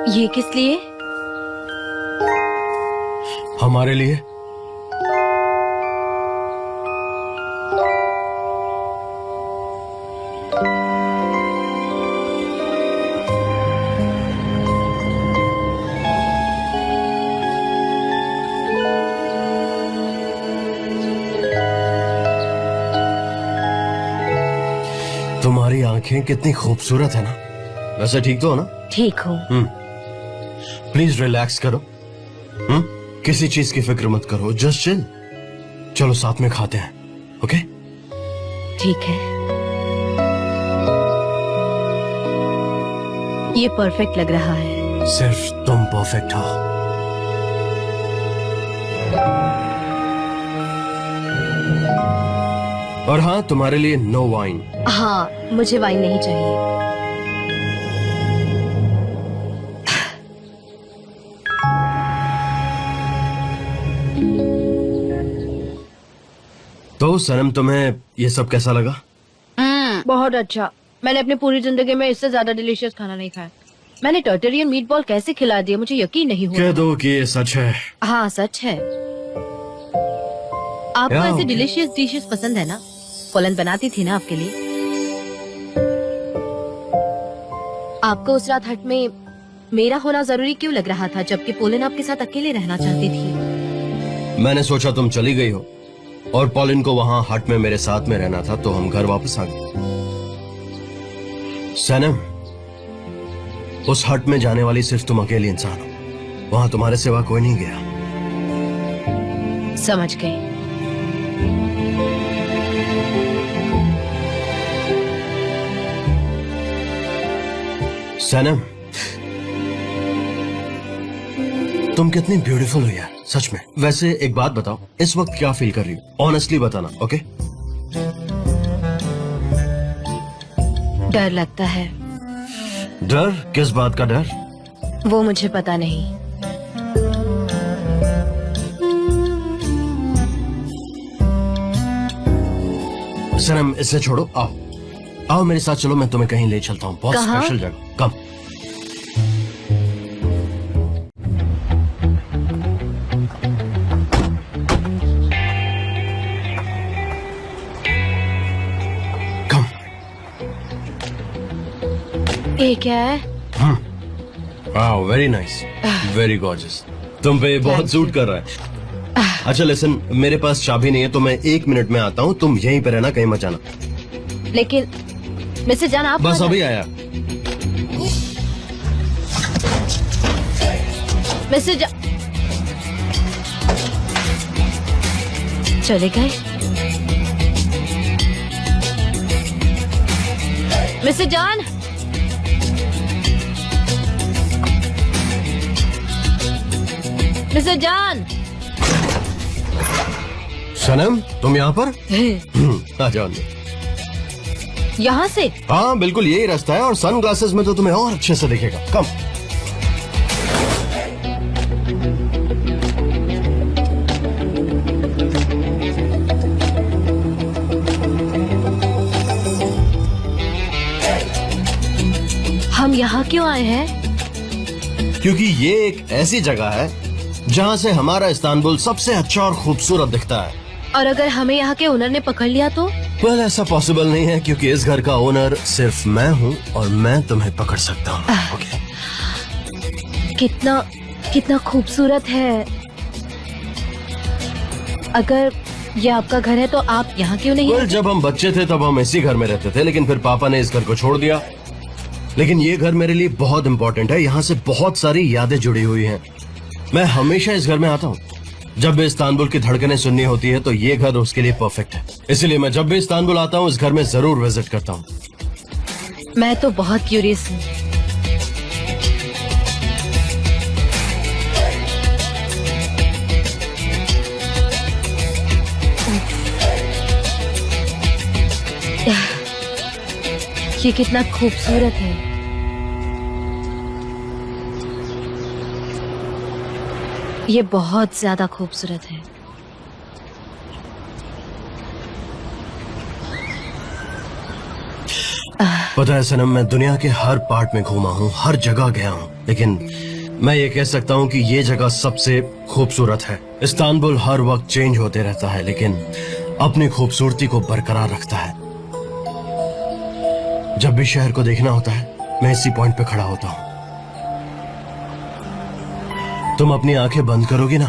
ये किस लिए? हमारे लिए। तुम्हारी आंखें कितनी खूबसूरत है ना। वैसे ठीक तो हो ना? ठीक हूँ। प्लीज रिलैक्स करो। किसी चीज की फिक्र मत करो, जस्ट चिल। चलो साथ में खाते हैं, ओके? ठीक है। ये परफेक्ट लग रहा है। सिर्फ तुम परफेक्ट हो। और हाँ, तुम्हारे लिए नो वाइन। हाँ, मुझे वाइन नहीं चाहिए। तो सनम, तुम्हें ये सब कैसा लगा? बहुत अच्छा। मैंने अपनी पूरी जिंदगी में इससे ज्यादा डिलीशियस खाना नहीं खाया। मैंने टर्टेरियन मीट बॉल कैसे खिला दिया, मुझे यकीन नहीं हुआ। कह दो कि ये सच है। हाँ सच है। आपको या, ऐसे ओके। डिलीशियस डिशेस पसंद है ना? पोलन बनाती थी ना आपके लिए। आपको उस रात हट में मेरा होना जरूरी क्यों लग रहा था, जबकि पोलन आपके साथ अकेले रहना चाहती थी? मैंने सोचा तुम चली गई हो और पॉलिन को वहां हट में मेरे साथ में रहना था, तो हम घर वापस आ गए। सनम, उस हट में जाने वाली सिर्फ तुम अकेली इंसान हो। वहां तुम्हारे सिवा कोई नहीं गया। समझ गई। सनम, तुम कितनी ब्यूटीफुल हो यार, सच में। वैसे एक बात बताओ, इस वक्त क्या फील कर रही हो? ऑनेस्टली बताना, ओके? डर लगता है। डर? किस बात का डर? वो मुझे पता नहीं। सनम इसे छोड़ो, आओ आओ मेरे साथ चलो, मैं तुम्हें कहीं ले चलता हूँ, बहुत कहाँ? स्पेशल जगह। कम। कम। ये क्या है? Wow, very nice, very gorgeous. तुम पे बहुत Thank सूट कर रहा है। अच्छा लिसन, मेरे पास चाबी नहीं है तो मैं 1 मिनट में आता हूँ, तुम यहीं पे रहना, कहीं मत जाना। लेकिन मिस्टर जान आप बस कहाँ अभी हैं? आया। मिस्टर जान चले गए। मिस्टर जान, मिस्टर जान। सनम तुम यहाँ पर? आ जाओ अंदर। यहाँ से? हाँ बिल्कुल यही रास्ता है, और सन ग्लासेस में तो तुम्हें और अच्छे से दिखेगा। कम। हम यहाँ क्यों आए हैं? क्योंकि ये एक ऐसी जगह है जहाँ से हमारा इस्तांबुल सबसे अच्छा और खूबसूरत दिखता है। और अगर हमें यहाँ के ओनर ने पकड़ लिया तो? वेल ऐसा पॉसिबल नहीं है, क्योंकि इस घर का ओनर सिर्फ मैं हूँ और मैं तुम्हें पकड़ सकता हूँ। ओके। कितना कितना खूबसूरत है। अगर ये आपका घर है तो आप यहाँ क्यों नहीं? वेल जब हम बच्चे थे तब हम इसी घर में रहते थे, लेकिन फिर पापा ने इस घर को छोड़ दिया। लेकिन ये घर मेरे लिए बहुत इम्पोर्टेंट है, यहाँ से बहुत सारी यादें जुड़ी हुई हैं। मैं हमेशा इस घर में आता हूँ। जब भी इस्तांबुल की धड़कनें सुननी होती है तो ये घर उसके लिए परफेक्ट है। इसलिए मैं जब भी इस्तांबुल आता हूँ इस घर में जरूर विजिट करता हूँ। मैं तो बहुत क्यूरियस हूँ। ये कितना खूबसूरत है। ये बहुत ज्यादा खूबसूरत है। पता है सनम, मैं दुनिया के हर पार्ट में घूमा हूँ, हर जगह गया हूँ, लेकिन मैं ये कह सकता हूँ कि ये जगह सबसे खूबसूरत है। इस्तांबुल हर वक्त चेंज होते रहता है, लेकिन अपनी खूबसूरती को बरकरार रखता है। जब भी शहर को देखना होता है मैं इसी पॉइंट पे खड़ा होता हूँ। तुम अपनी आंखें बंद करोगी ना,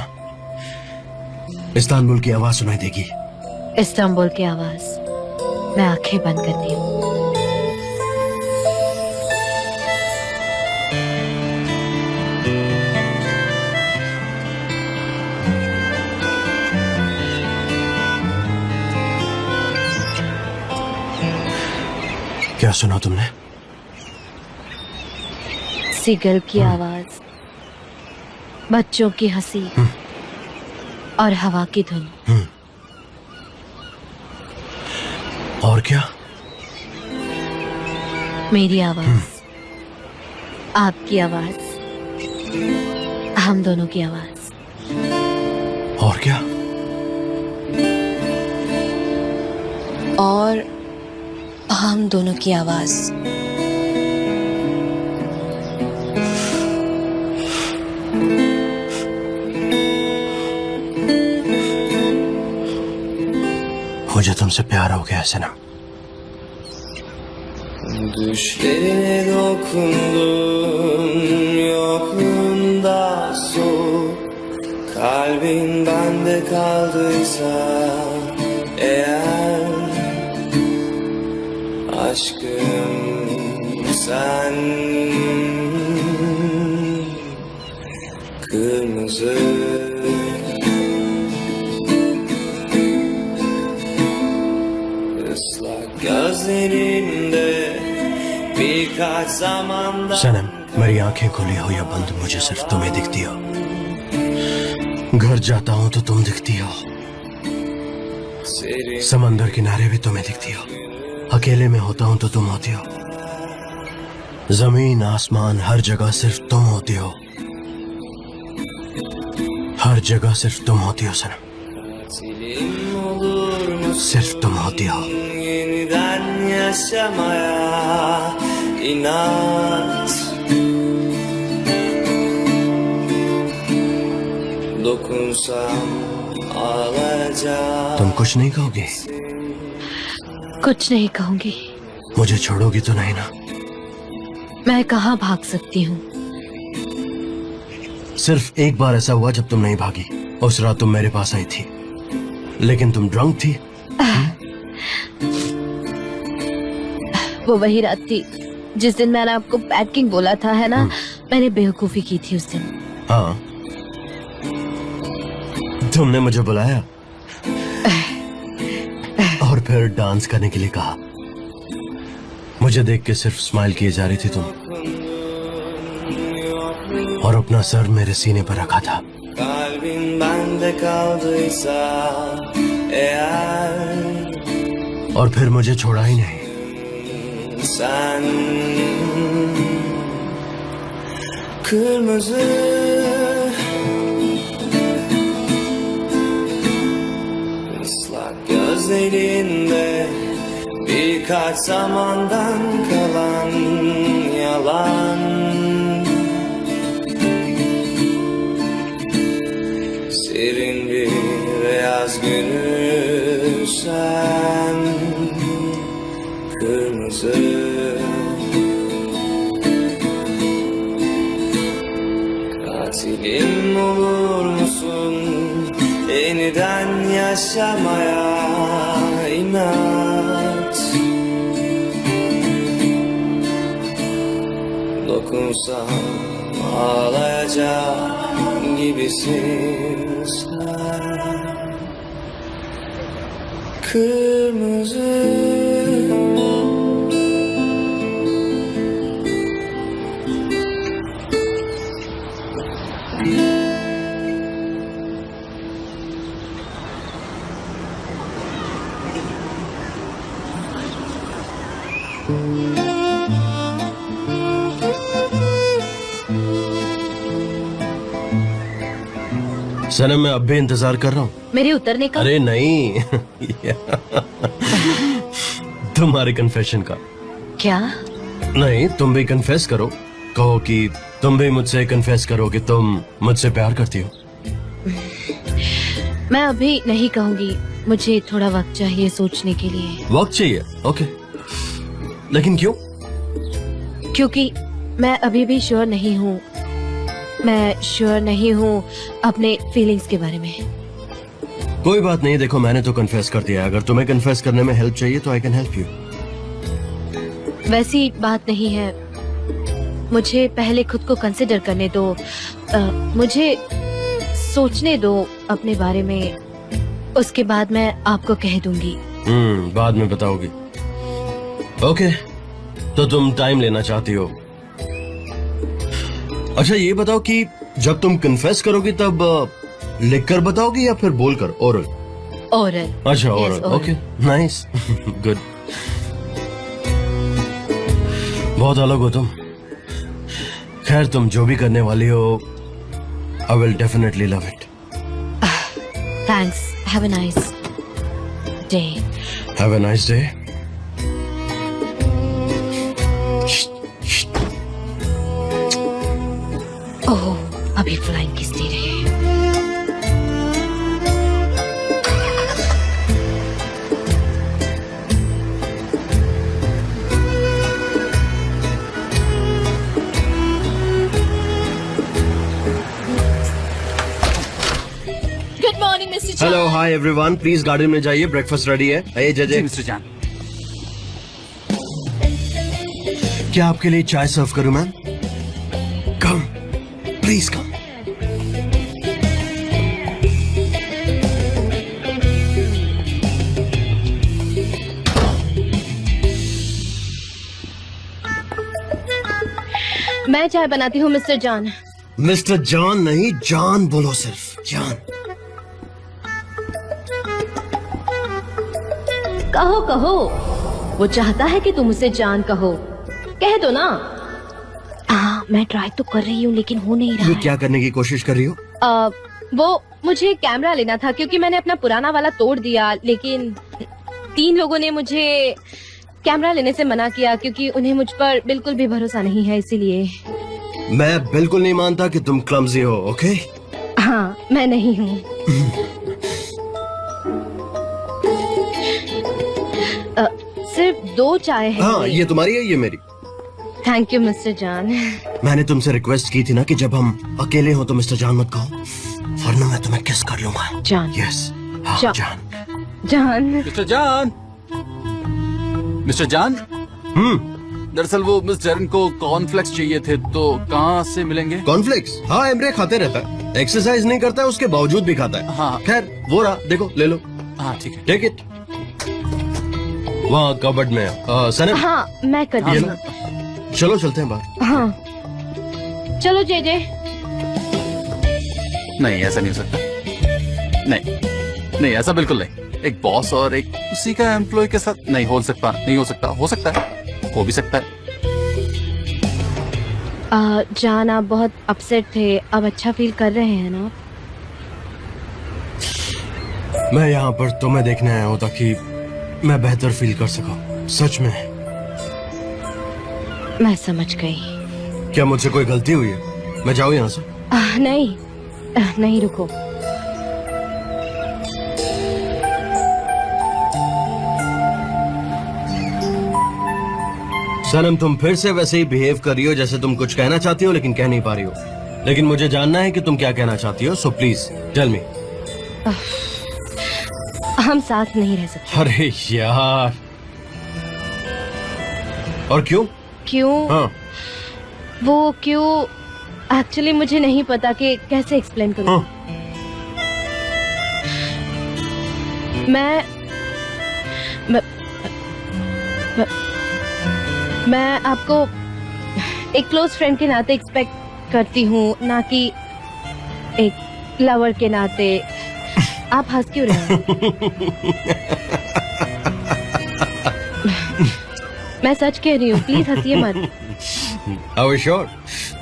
इस्तांबुल की आवाज सुनाई देगी। इस्तांबुल की आवाज। मैं आंखें बंद करती हूँ। क्या सुना तुमने? सीगल की आवाज, बच्चों की हंसी और हवा की धुन। और क्या? मेरी आवाज, आपकी आवाज, हम दोनों की आवाज। और क्या? और हम दोनों की आवाज। मुझे तुमसे प्यार हो गया है सनम। Düşlerine dokundum, yokluğunda soğuk. Kalbin bende kaldıysa eğer, aşkım sen kırmızı. Islak gözlerinde birkaç zamandan सनम, मेरी आंखें खुली हो या बंद, मुझे सिर्फ तुम्हें दिखती हो। घर जाता हूँ तो तुम दिखती हो, serin समंदर किनारे भी तुम्हें दिखती हो, अकेले में होता हूँ तो तुम होती हो। जमीन आसमान हर जगह सिर्फ तुम होती हो, हर जगह सिर्फ तुम होती हो सनम, Katilim olur musun? सिर्फ तुम होती हो। Yeniden yaşamaya inat. Dokunsam ağlayacağım. तुम कुछ नहीं कहोगी? कुछ नहीं कहूंगी। मुझे छोड़ोगी तो नहीं ना? मैं कहाँ भाग सकती हूँ? सिर्फ एक बार ऐसा हुआ जब तुम नहीं भागी। उस रात तुम मेरे पास आई थी, लेकिन तुम ड्रंक थी। वो वही रात थी जिस दिन मैंने आपको बैड किंग बोला था, है ना? मैंने बेवकूफी की थी उस दिन। हाँ, तुमने मुझे बुलाया और फिर डांस करने के लिए कहा। मुझे देख के सिर्फ स्माइल किए जा रही थी तुम, और अपना सर मेरे सीने पर रखा था। Kalbin bende kaldıysa eğer और फिर मुझे छोड़ा ही नहीं। sen kırmızı ıslak gözlerinde birkaç zamandan kalan yalan. Serin bir yaz günü sen kırmızı katilim olur musun? Yeniden yaşamaya inat. Dokunsam ağlayacak gibisin sen. Kırmızı सनम, मैं अब भी इंतजार कर रहा हूँ। मेरे उतरने का? अरे नहीं, तुम्हारे कन्फेशन का। क्या? नहीं, तुम भी कन्फेस करो। कहो कि तुम भी मुझसे कन्फेस करो कि तुम मुझसे प्यार करती हो। मैं अभी नहीं कहूंगी, मुझे थोड़ा वक्त चाहिए सोचने के लिए। वक्त चाहिए? ओके, लेकिन क्यों? क्योंकि मैं अभी भी श्योर नहीं हूँ। मैं श्योर नहीं हूँ अपने फीलिंग्स के बारे में। कोई बात नहीं, देखो मैंने तो कन्फेस कर दिया। अगर तुम्हें कन्फेस करने में हेल्प चाहिए तो आई कैन हेल्प यू। वैसी बात नहीं है, मुझे पहले खुद को कंसिडर करने दो। मुझे सोचने दो अपने बारे में, उसके बाद मैं आपको कह दूंगी। बाद में बताओगी। ओके, तो तुम टाइम लेना चाहती हो। अच्छा ये बताओ कि जब तुम कन्फेस करोगी तब लिखकर बताओगी या फिर बोलकर? ओरल? ओरल। अच्छा, Yes, oral. oral. Okay, nice, good. बहुत अलग हो तुम। खैर, तुम जो भी करने वाली हो, I will definitely love it. Thanks, have a nice day. Have a nice day. Oh, अभी फ्लाइंग किस दे रहे हैं? Good morning mister Chan. Hello, hi everyone, please garden में जाइए, ब्रेकफास्ट रेडी है। आइए जी जय। मिस्टर जान। क्या आपके लिए चाय सर्व करूं मैम? Come, please come. मैं चाय बनाती हूँ मिस्टर जान। मिस्टर जॉन नहीं, जान बोलो, सिर्फ जान। कहो कहो, वो चाहता है कि तुम उसे जान कहो। कह दो ना। मैं ट्राई तो कर रही हूँ लेकिन हो नहीं रहा ये है। क्या करने की कोशिश कर रही हो? वो मुझे कैमरा लेना था क्योंकि मैंने अपना पुराना वाला तोड़ दिया, लेकिन 3 लोगों ने मुझे कैमरा लेने से मना किया क्योंकि उन्हें मुझ पर बिल्कुल भी भरोसा नहीं है, इसीलिए। मैं बिल्कुल नहीं मानता कि तुम क्लमजी हो, ओके? हाँ, मैं नहीं हूँ। सिर्फ 2 चाय है। हाँ, ये तुम्हारी है, ये मेरी। थैंक यू मिस्टर जान। मैंने तुमसे रिक्वेस्ट की थी ना कि जब हम अकेले हो तो मिस्टर जान मत कहो, वरना मैं तुम्हें किस कर लूंगा। जान। यस, हाँ, जान। जान। मिस्टर जान, मिस्टर जान। दरअसल वो मिस जैरन को कॉर्नफ्लेक्स चाहिए थे, तो कहाँ से मिलेंगे? कॉर्नफ्लेक्स? हाँ, एमरे खाते रहता है, एक्सरसाइज नहीं करता है, उसके बावजूद भी खाता है। हाँ। खैर, वो रहा, देखो, ले लो। हाँ ठीक है। Take it. वहाँ कबर्ड में है। सनम, हाँ, मैं कर ये दूँ। लो। चलो चलते हैं बाहर। हाँ, चलो जे। नहीं, ऐसा नहीं हो सकता। नहीं, ऐसा बिल्कुल नहीं। एक बॉस और एक उसी का एम्प्लॉय के साथ नहीं हो सकता। नहीं हो सकता। हो सकता है, हो भी सकता है। जान, आप बहुत अपसेट थे, अब अच्छा फील कर रहे हैं ना? मैं यहाँ पर तुम्हें देखने आया हूँ ताकि मैं बेहतर फील कर सकूं। सच में। मैं समझ गई। क्या मुझसे कोई गलती हुई है? मैं जाऊँ यहाँ से? नहीं, रुको। सनम, तुम फिर से वैसे ही बिहेव कर रही हो जैसे तुम कुछ कहना चाहती हो लेकिन कह नहीं पा रही हो। लेकिन मुझे जानना है कि तुम क्या कहना चाहती हो, सो प्लीज टेल मी। हम साथ नहीं रह सकते। अरे यार, और क्यों? हाँ, वो क्यों एक्चुअली मुझे नहीं पता कि कैसे एक्सप्लेन करूं। हाँ। मैं आपको एक क्लोज फ्रेंड के नाते एक्सपेक्ट करती हूँ, ना कि एक लवर के नाते। आप हंस क्यों रहे हैं? मैं सच कह रही हूँ, प्लीज हंसिए मत। Are you sure?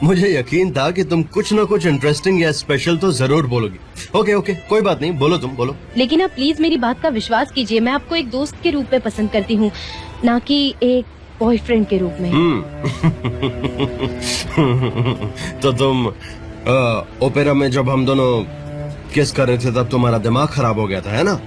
मुझे यकीन था कि तुम कुछ न कुछ इंटरेस्टिंग या स्पेशल तो जरूर बोलोगी। ओके, कोई बात नहीं, बोलो, तुम बोलो। लेकिन आप प्लीज मेरी बात का विश्वास कीजिए, मैं आपको एक दोस्त के रूप में पसंद करती हूँ, ना कि एक बॉयफ्रेंड के रूप में। तो तुम ओपेरा में जब हम दोनों किस कर रहे थे तब तुम्हारा दिमाग खराब हो गया था, है ना?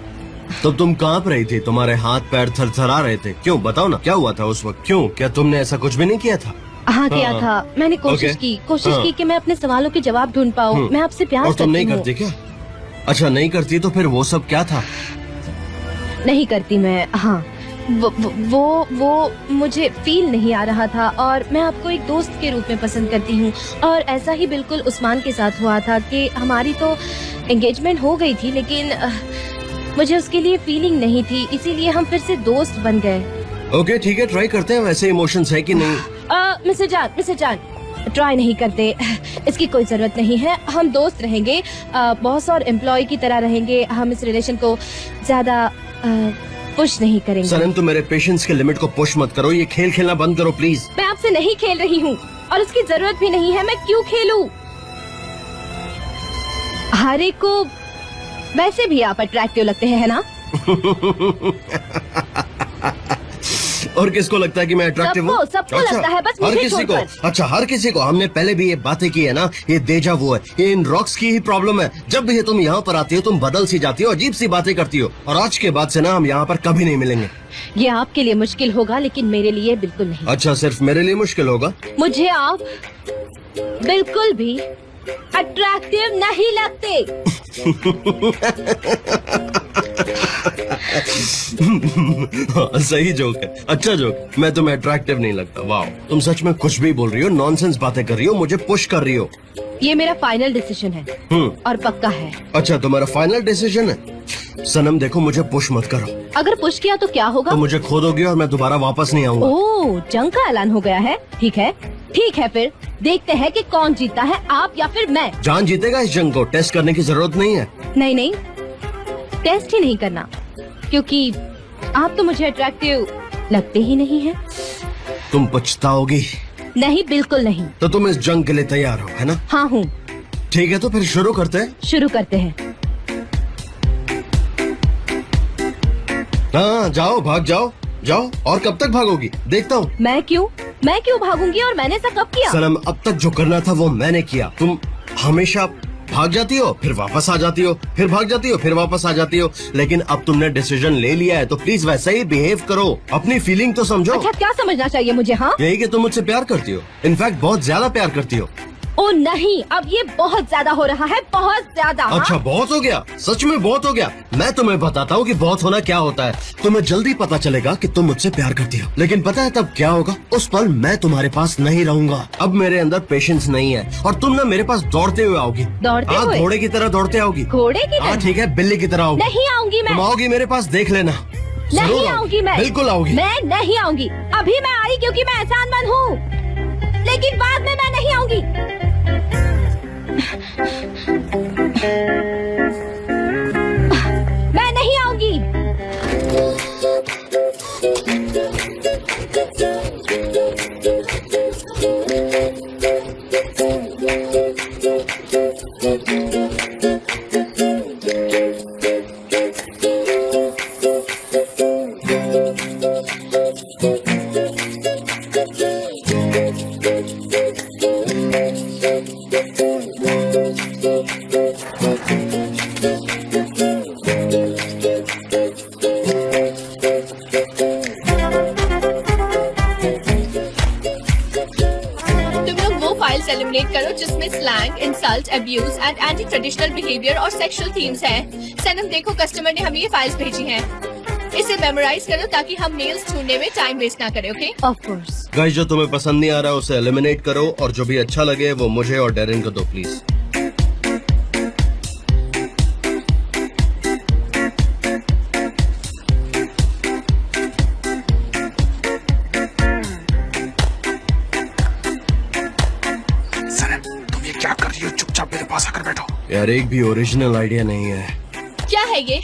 तब तुम कांप रही थी, तुम्हारे हाथ पैर थरथरा रहे थे। क्यों, बताओ ना, क्या हुआ था उस वक्त? क्यों, क्या तुमने ऐसा कुछ भी नहीं किया था? हाँ, किया था। मैंने कोशिश की कि मैं अपने सवालों के जवाब ढूंढ पाऊँ। मैं आपसे प्यार और करती तुम नहीं हूँ। करती क्या? अच्छा, नहीं करती तो फिर वो सब क्या था? नहीं करती मैं। हाँ, वो मुझे फील नहीं आ रहा था और मैं आपको एक दोस्त के रूप में पसंद करती हूँ। और ऐसा ही बिल्कुल उस्मान के साथ हुआ था कि हमारी तो एंगेजमेंट हो गई थी, लेकिन मुझे उसके लिए फीलिंग नहीं थी, इसीलिए हम फिर से दोस्त बन गए। ओके, ठीक है, ट्राई करते हैं। वैसे इमोशंस है कि नहीं? मिस्टर जान, ट्राई नहीं करते, इसकी कोई जरूरत नहीं है। हम दोस्त रहेंगे, बॉस और एम्प्लॉय की तरह रहेंगे। हम इस रिलेशन को ज्यादा पुश नहीं करेंगे। सनम, तुम मेरे पेशेंस के लिमिट को पुश मत करो। ये खेल खेलना बंद करो प्लीज। मैं आपसे नहीं खेल रही हूँ और उसकी जरूरत भी नहीं है। मैं क्यों खेलूं? हर एक को वैसे भी आप अट्रैक्टिव लगते हैं, है ना? और किसको लगता है कि मैं अट्रैक्टिव हूँ? सबको लगता है, बस हर मुझे किसी को। छोड़कर। अच्छा, हर किसी को। हमने पहले भी ये बातें की है ना, ये देजा वो है, ये इन रॉक्स की ही प्रॉब्लम है। जब भी तुम यहाँ पर आती हो तुम बदल सी जाती हो, अजीब सी बातें करती हो। और आज के बाद से ना हम यहाँ पर कभी नहीं मिलेंगे। ये आपके लिए मुश्किल होगा, लेकिन मेरे लिए बिल्कुल नहीं। अच्छा, सिर्फ मेरे लिए मुश्किल होगा? मुझे आप बिल्कुल भी अट्रैक्टिव नहीं लगते। सही जोक है, अच्छा जोक। मैं तुम्हें अट्रैक्टिव नहीं लगता? वाह, तुम सच में कुछ भी बोल रही हो, नॉनसेंस बातें कर रही हो, मुझे पुश कर रही हो। ये मेरा फाइनल डिसीजन है और पक्का है। अच्छा, तुम्हारा फाइनल डिसीजन है? सनम देखो, मुझे पुश मत करो। अगर पुश किया तो क्या होगा? तो मुझे खो दोगे और मैं दोबारा वापस नहीं आऊंगा। ओह, जंग का ऐलान हो गया है। ठीक है, फिर देखते हैं कि कौन जीतता है, आप या फिर मैं। जान जीतेगा इस जंग को, टेस्ट करने की जरूरत नहीं है। नहीं, टेस्ट ही नहीं करना, क्योंकि आप तो मुझे अट्रैक्टिव लगते ही नहीं हैं। तुम पछताओगी। नहीं, बिल्कुल नहीं। तो तुम इस जंग के लिए तैयार हो, है ना? हाँ हूँ। ठीक है, तो फिर शुरू करते हैं। शुरू करते हैं। हाँ, जाओ, भाग जाओ, जाओ। और कब तक भागोगी? देखता हूँ। मैं क्यों भागूंगी? और मैंने ऐसा कब किया? सनम, अब तक जो करना था वो मैंने किया। तुम हमेशा भाग जाती हो, फिर वापस आ जाती हो, फिर भाग जाती हो, फिर वापस आ जाती हो। लेकिन अब तुमने डिसीजन ले लिया है तो प्लीज वैसा ही बिहेव करो। अपनी फीलिंग तो समझो। अच्छा, क्या समझना चाहिए मुझे? हाँ, यही कि तुम मुझसे प्यार करती हो। इनफैक्ट बहुत ज्यादा प्यार करती हो। ओ नहीं, अब ये बहुत ज्यादा हो रहा है, बहुत ज्यादा। अच्छा, बहुत हो गया, सच में बहुत हो गया। मैं तुम्हें बताता हूँ कि बहुत होना क्या होता है। तुम्हें जल्दी पता चलेगा कि तुम मुझसे प्यार करती हो, लेकिन पता है तब क्या होगा? उस पल मैं तुम्हारे पास नहीं रहूंगा। अब मेरे अंदर पेशेंस नहीं है और तुम ना मेरे पास दौड़ते हुए आओगी। दौड़ते हाँ, हुए? घोड़े की तरह दौड़ते आओगी। घोड़े की हाँ तरह? ठीक है, बिल्ली की तरह आओगी। नहीं आऊंगी मैं। तुम आओगी मेरे पास, देख लेना। नहीं जरूर आऊंगी मैं। बिल्कुल आओगी। मैं नहीं आऊंगी। अभी मैं आई क्योंकि मैं एहसानमंद हूँ, लेकिन बाद में मैं नहीं आऊंगी। मैं नहीं आऊंगी। एलिमिनेट करो जिसमें slang, insult, abuse and anti traditional behaviour और सेक्सुअल थीम्स हैं। सनम देखो, कस्टमर ने हमें ये फाइल्स भेजी हैं। इसे मेमोराइज करो ताकि हम मेल्स ढूंढने में टाइम वेस्ट ना करें, ओके? Of course. गाइस, जो तुम्हें पसंद नहीं आ रहा उसे एलिमिनेट करो और जो भी अच्छा लगे वो मुझे और डेरिन को दो, प्लीज। यार, एक भी ओरिजिनल आइडिया नहीं है। क्या है ये?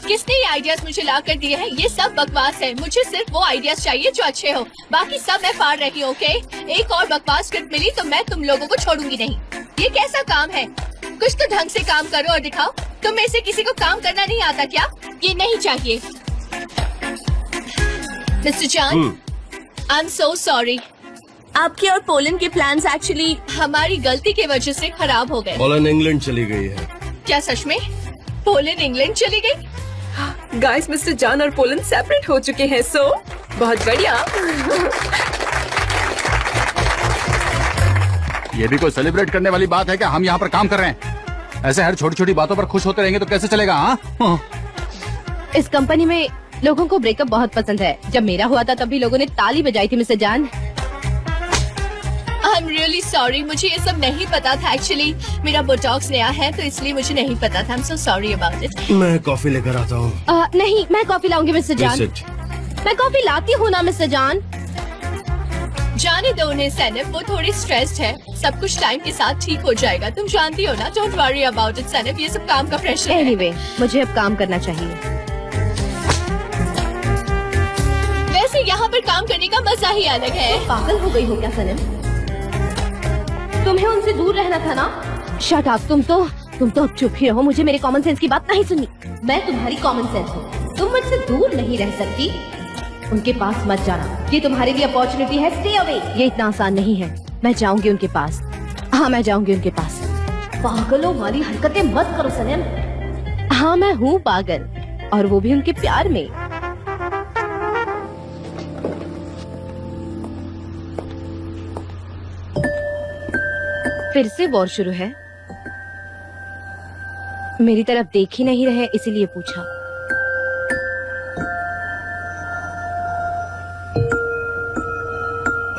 किसने ये आइडियाज मुझे ला कर दिए हैं? ये सब बकवास है। मुझे सिर्फ वो आइडियाज चाहिए जो अच्छे हो, बाकी सब मैं फाड़ रही हूँ, ओके? एक और बकवास स्क्रिप्ट मिली तो मैं तुम लोगों को छोड़ूंगी नहीं। ये कैसा काम है? कुछ तो ढंग से काम करो और दिखाओ। तुम में से किसी को काम करना नहीं आता क्या? ये नहीं चाहिए। Mister John, I am so sorry. आपके और पोलैंड के प्लान्स एक्चुअली हमारी गलती की वजह से खराब हो गए। पोलैंड इंग्लैंड चली गई है। क्या सच में? पोलैंड इंग्लैंड चली गई? गाइस, मिस्टर जॉन और पोलैंड सेपरेट हो चुके हैं, सो बहुत बढ़िया। ये भी कोई सेलिब्रेट करने वाली बात है क्या? हम यहाँ पर काम कर रहे हैं, ऐसे हर छोटी छोटी बातों पर खुश होते रहेंगे तो कैसे चलेगा? हाँ, इस कंपनी में लोगों को ब्रेकअप बहुत पसंद है। जब मेरा हुआ था तब भी लोगों ने ताली बजाई थी, mister John. I'm really sorry, मुझे ये सब नहीं पता था। एक्चुअली मेरा बोटॉक्स नया है तो इसलिए मुझे नहीं पता था। I'm so sorry about it. मैं कॉफी लेकर आता हूँ। नहीं, मैं कॉफी लाऊंगी मिस्टर जॉन। मैं कॉफी लाती हूँ ना मिस्टर जॉन। जाने दो उन्हें सैनब, वो थोड़ी स्ट्रेस्ड है। सब कुछ टाइम के साथ ठीक हो जाएगा, तुम जानती हो ना। Don't worry about it Zainab, ये सब काम का प्रेशर है। Anyway, मुझे अब काम करना चाहिए। वैसे यहाँ पर काम करने का मजा ही अलग है। पागल हो गई हो क्या सनम? तुम्हें उनसे दूर रहना था ना। शट अप, तुम तो अब चुप ही रहो। मुझे मेरे कॉमन सेंस की बात नहीं सुननी। मैं तुम्हारी कॉमन सेंस हूँ, तुम मुझसे दूर नहीं रह सकती। उनके पास मत जाना, ये तुम्हारे लिए अपॉर्चुनिटी है। Stay away. ये इतना आसान नहीं है। मैं जाऊंगी उनके पास। हाँ, मैं जाऊंगी उनके पास। पागलों वाली हरकतें मत करो सनम। हाँ, मैं हूँ पागल, और वो भी उनके प्यार में। फिर से वॉर शुरू है। मेरी तरफ देख ही नहीं रहे, इसीलिए पूछा।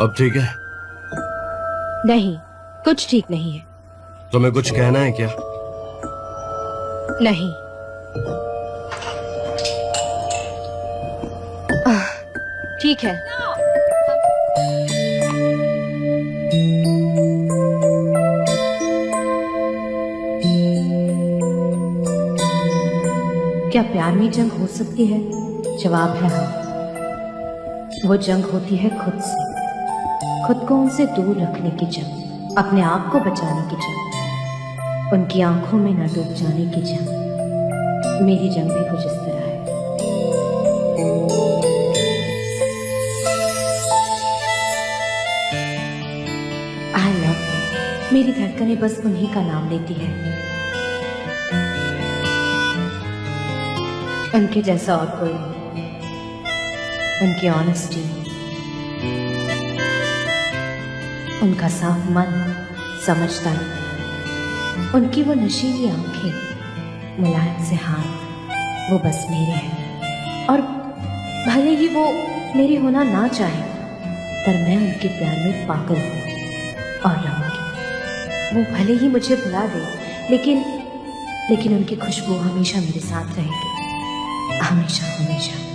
अब ठीक है? नहीं, कुछ ठीक नहीं है। तुम्हें कुछ कहना है क्या? नहीं। ठीक है। क्या प्यार में जंग हो सकती है? जवाब है हाँ। वो जंग होती है खुद से, खुद को उनसे दूर रखने की जंग, अपने आप को बचाने की जंग, उनकी आंखों में न डूब जाने की जंग। मेरी जंग भी कुछ इस तरह है। आई लव, मेरी धड़कनें बस उन्हीं का नाम लेती है। उनके जैसा और कोई नहीं। उनकी ऑनेस्टी, उनका साफ मन, समझदारी, उनकी वो नशीली आंखें, मुलायम से हाथ, वो बस मेरे हैं। और भले ही वो मेरे होना ना चाहे, पर मैं उनके प्यार में पागल हूँ और रहूंगी। वो भले ही मुझे भुला दे, लेकिन उनकी खुशबू हमेशा मेरे साथ रहेगी, हमेशा हमेशा।